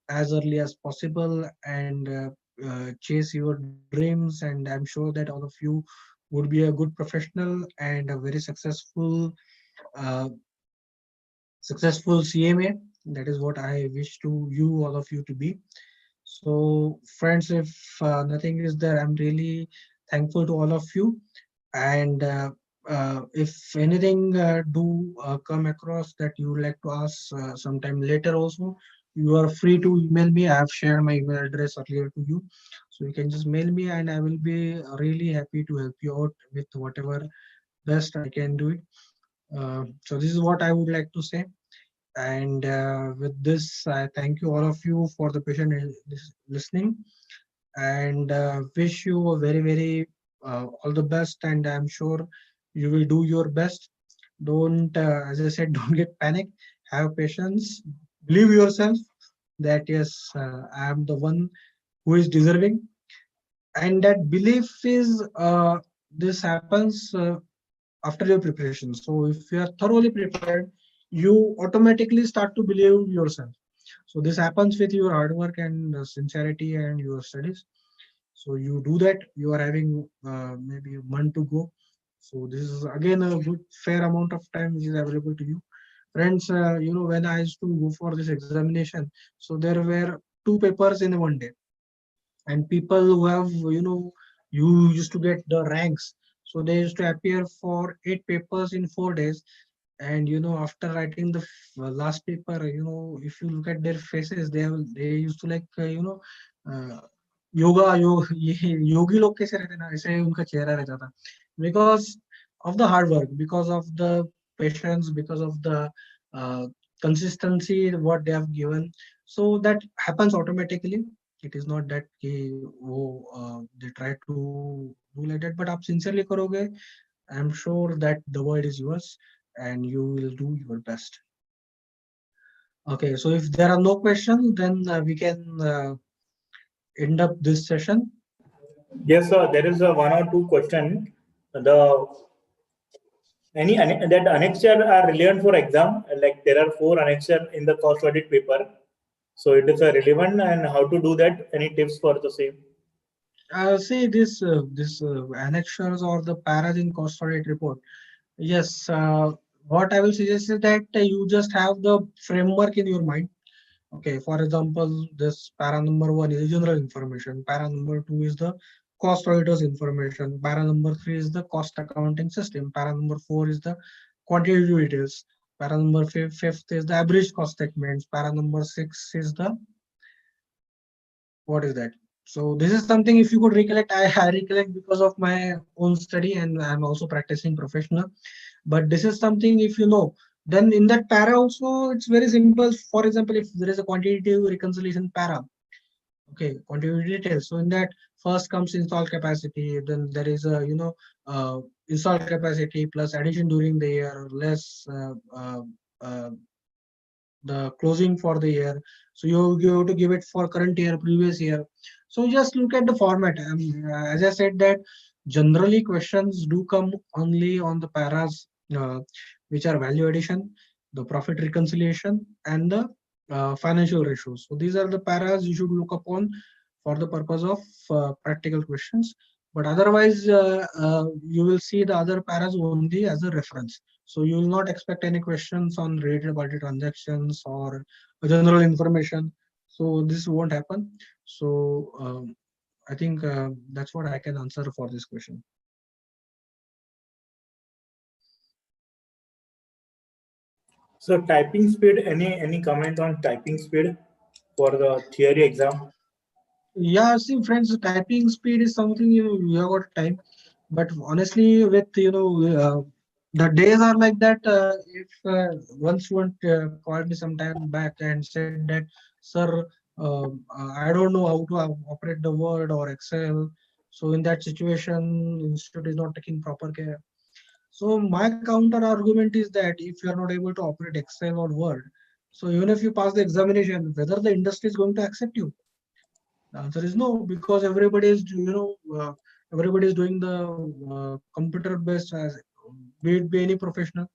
as early as possible, and chase your dreams. And I'm sure that all of you would be a good professional and a very uh, successful CMA. That is what I wish to you, all of you, to be. So, friends, if nothing is there, I'm really thankful to all of you. And if anything do come across that you would like to ask sometime later also, you are free to email me. I have shared my email address earlier to you. So you can just mail me, and I will be really happy to help you out with whatever best I can do it. So this is what I would like to say. And with this, I thank you all of you for the patient listening, and wish you a very all the best. And I'm sure you will do your best. Don't, as I said, don't get panic. Have patience. Believe yourself that yes, I am the one who is deserving, and that belief is this happens after your preparation. So if you are thoroughly prepared, you automatically start to believe yourself. So this happens with your hard work and sincerity and your studies. So you do that. You are having maybe a month to go. So this is again a good fair amount of time which is available to you. Friends, when I used to go for this examination, so there were two papers in one day, and people who have you used to get the ranks, so they used to appear for 8 papers in 4 days. And after writing the last paper, if you look at their faces, they used to like uh, yoga योग ये योगी लोग कैसे रहते ना, ऐसे उनका चेहरा रहता था, because of the hard work, because of the patience, because of the uh, consistency what they have given. So that happens automatically. It is not that कि वो they try to do like that, but आप sincerely करोगे, I'm sure that the world is yours and you will do your best. Okay, so if there are no questions, then we can end up this session. Yes, sir. There is a one or two question. The that annexure are relevant for exam. Like there are 4 annexure in the cost audit paper. So it is a relevant, and how to do that? Any tips for the same? See this annexures or the paras in cost audit report. Yes, what I will suggest is that you just have the framework in your mind. Okay, for example, this para number 1 is general information, para number 2 is the cost auditors information, para number 3 is the cost accounting system, para number 4 is the quantity details, para number 5th is the average cost statements, para number 6 is the what is that. So this is something, if you could recollect, I recollect because of my own study, and I'm also practicing professional. But this is something, if you know, then in that para also it's very simple. For example, if there is a quantitative reconciliation para, okay, quantitative details, so in that first comes installed capacity, then there is a installed capacity plus addition during the year, less uh, the closing for the year. So you have to give it for current year, previous year. So just look at the format. As I said that generally questions do come only on the paras which are value addition, the profit reconciliation, and the financial ratios. So these are the paras you should look upon for the purpose of practical questions. But otherwise, you will see the other paras only as a reference. So you will not expect any questions on related party transactions or general information. So this won't happen. So I think that's what I can answer for this question. So typing speed, any comment on typing speed for the theory exam? Yeah, see, friends, typing speed is something you have got time, but honestly, with the days are like that. If one student called me some time back and said that, sir, I don't know how to operate the Word or Excel. So in that situation, institute is not taking proper care. So my counter argument is that if you are not able to operate Excel or Word, so even if you pass the examination, whether the industry is going to accept you? The answer is no, because everybody is, everybody is doing the computer based as be it be any professional.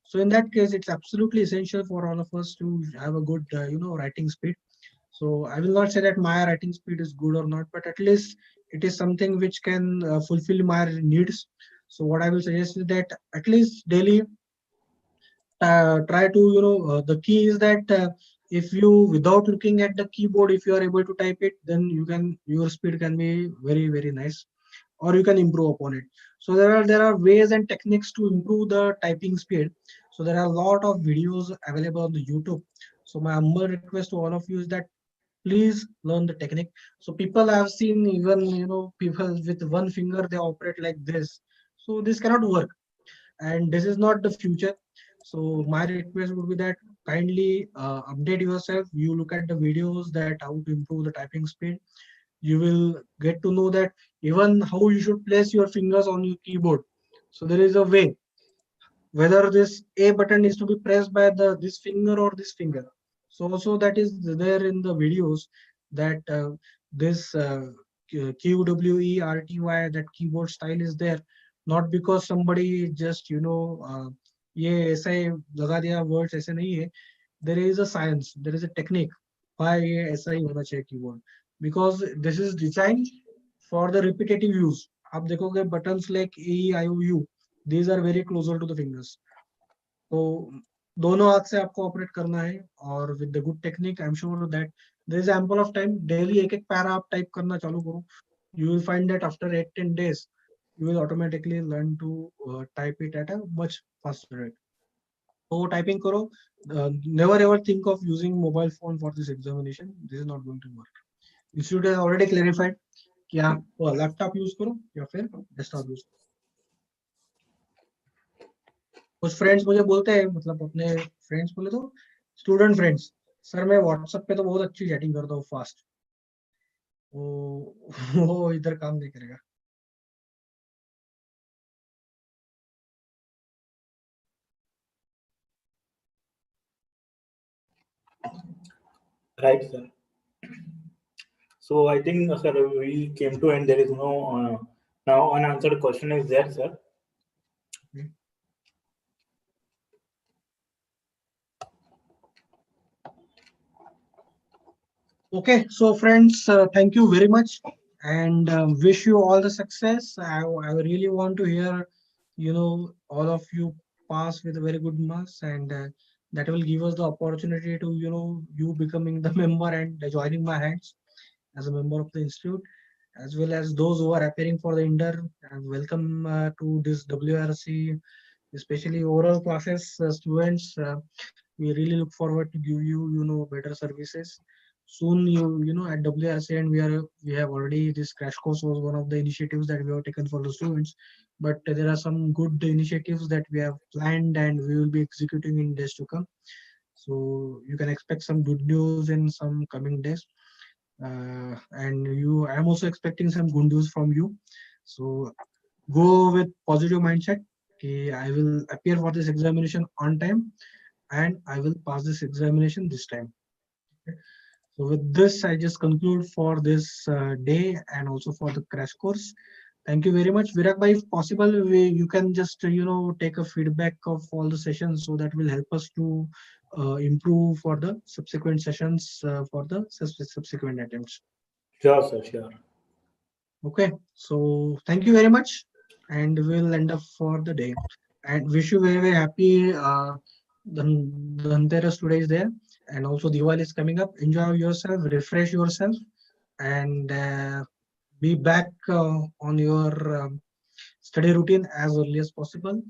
So in that case, it's absolutely essential for all of us to have a good, writing speed. So I will not say that my writing speed is good or not, but at least it is something which can fulfill my needs. So what I will suggest is that at least daily try to the key is that if you without looking at the keyboard, if you are able to type it, then your speed can be very very nice, or you can improve upon it. So there are ways and techniques to improve the typing speed. So there are a lot of videos available on the YouTube. So my humble request to all of you is that please learn the technique. So people have seen, even people with one finger they operate like this. So this cannot work, and this is not the future. So my request would be that kindly update yourself. You look at the videos that how to improve the typing speed. You will get to know that even how you should place your fingers on your keyboard. So there is a way whether this A button is to be pressed by the this finger or this finger. So also that is there in the videos, that this QWERTY, that keyboard style is there, not because somebody just ये ऐसा ही लगा दिया words ऐसे नहीं है. There is a science, there is a technique why ये ऐसा ही होना चाहिए keyboard, because this is designed for the repetitive use. आप देखोगे buttons like A, I, O, U, these are very closer to the fingers. तो दोनों हाथ से आपको ऑपरेट करना है, और with the good technique I am sure that there is ample of time. Daily एक एक पैरा आप टाइप करना चालू करो. You will find that after 8-10 days you will automatically learn to type it at a much faster rate. So typing karo. Never ever think of using mobile phone for this examination. This is not going to work. Institute has already clarified कि आप laptop use करो या फिर desktop use करो. कुछ friends मुझे बोलते हैं, मतलब अपने फ्रेंड्स बोले तो स्टूडेंट फ्रेंड्स, सर मैं व्हाट्सएप पे तो बहुत अच्छी चैटिंग करता हूँ फास्ट. वो इधर काम नहीं करेगा. Right, sir. So I think, sir, we came to end. There is no now unanswered question is there, sir. Okay, so friends, thank you very much, and wish you all the success. I really want to hear, all of you pass with a very good marks, and that will give us the opportunity to, you becoming the member and joining my hands as a member of the institute, as well as those who are appearing for the inter. Welcome to this WRC, especially oral classes students. We really look forward to give you, better services soon. At WRC, and we have already, this crash course was one of the initiatives that we have taken for the students, but there are some good initiatives that we have planned and we will be executing in days to come. So you can expect some good news in some coming days. And I'm also expecting some good news from you. So go with positive mindset. Okay, I will appear for this examination on time, and I will pass this examination this time. Okay. So with this, I just conclude for this day and also for the crash course. Thank you very much, Virak bhai. If possible, you can just take a feedback of all the sessions, so that will help us to improve for the subsequent sessions for the subsequent attempts. Sure, sir. Sure. Okay, so thank you very much, and we'll end up for the day. And wish you very very happy. Dhanteras today is there, and also Diwali is coming up. Enjoy yourself, refresh yourself, and be back on your study routine as early as possible.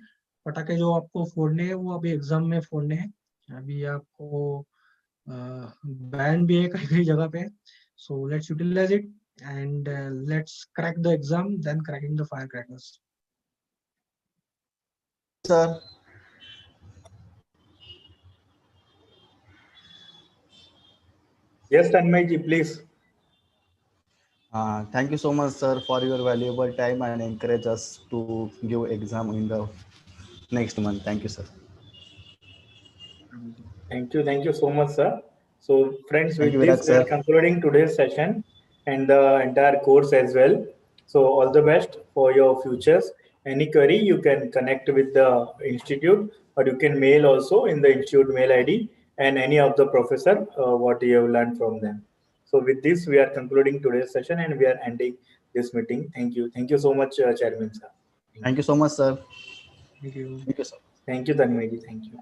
पटाखे जो आपको फोड़ने हैं वो अभी exam में फोड़ने हैं. अभी आपको बैन भी है कई कई जगह पे, so let's utilize it and let's crack the exam then cracking the firecrackers. Sir. Yes, Tanmayji, please. Thank you so much, sir, for your valuable time and encourage us to give exam in the next month. Thank you, sir. Thank you so much, sir. So, friends, Thank with you, this, Viraj, we are sir. concluding today's session and the entire course as well. So, all the best for your futures. Any query, you can connect with the institute, or you can mail also in the institute mail ID and any of the professor what you have learned from them. So, with this, we are concluding today's session and we are ending this meeting. Thank you. Thank you so much, Chairman, sir. Thank you so much, sir. Thank you. Thank you, sir. Thank you, Tanmay ji. Thank you.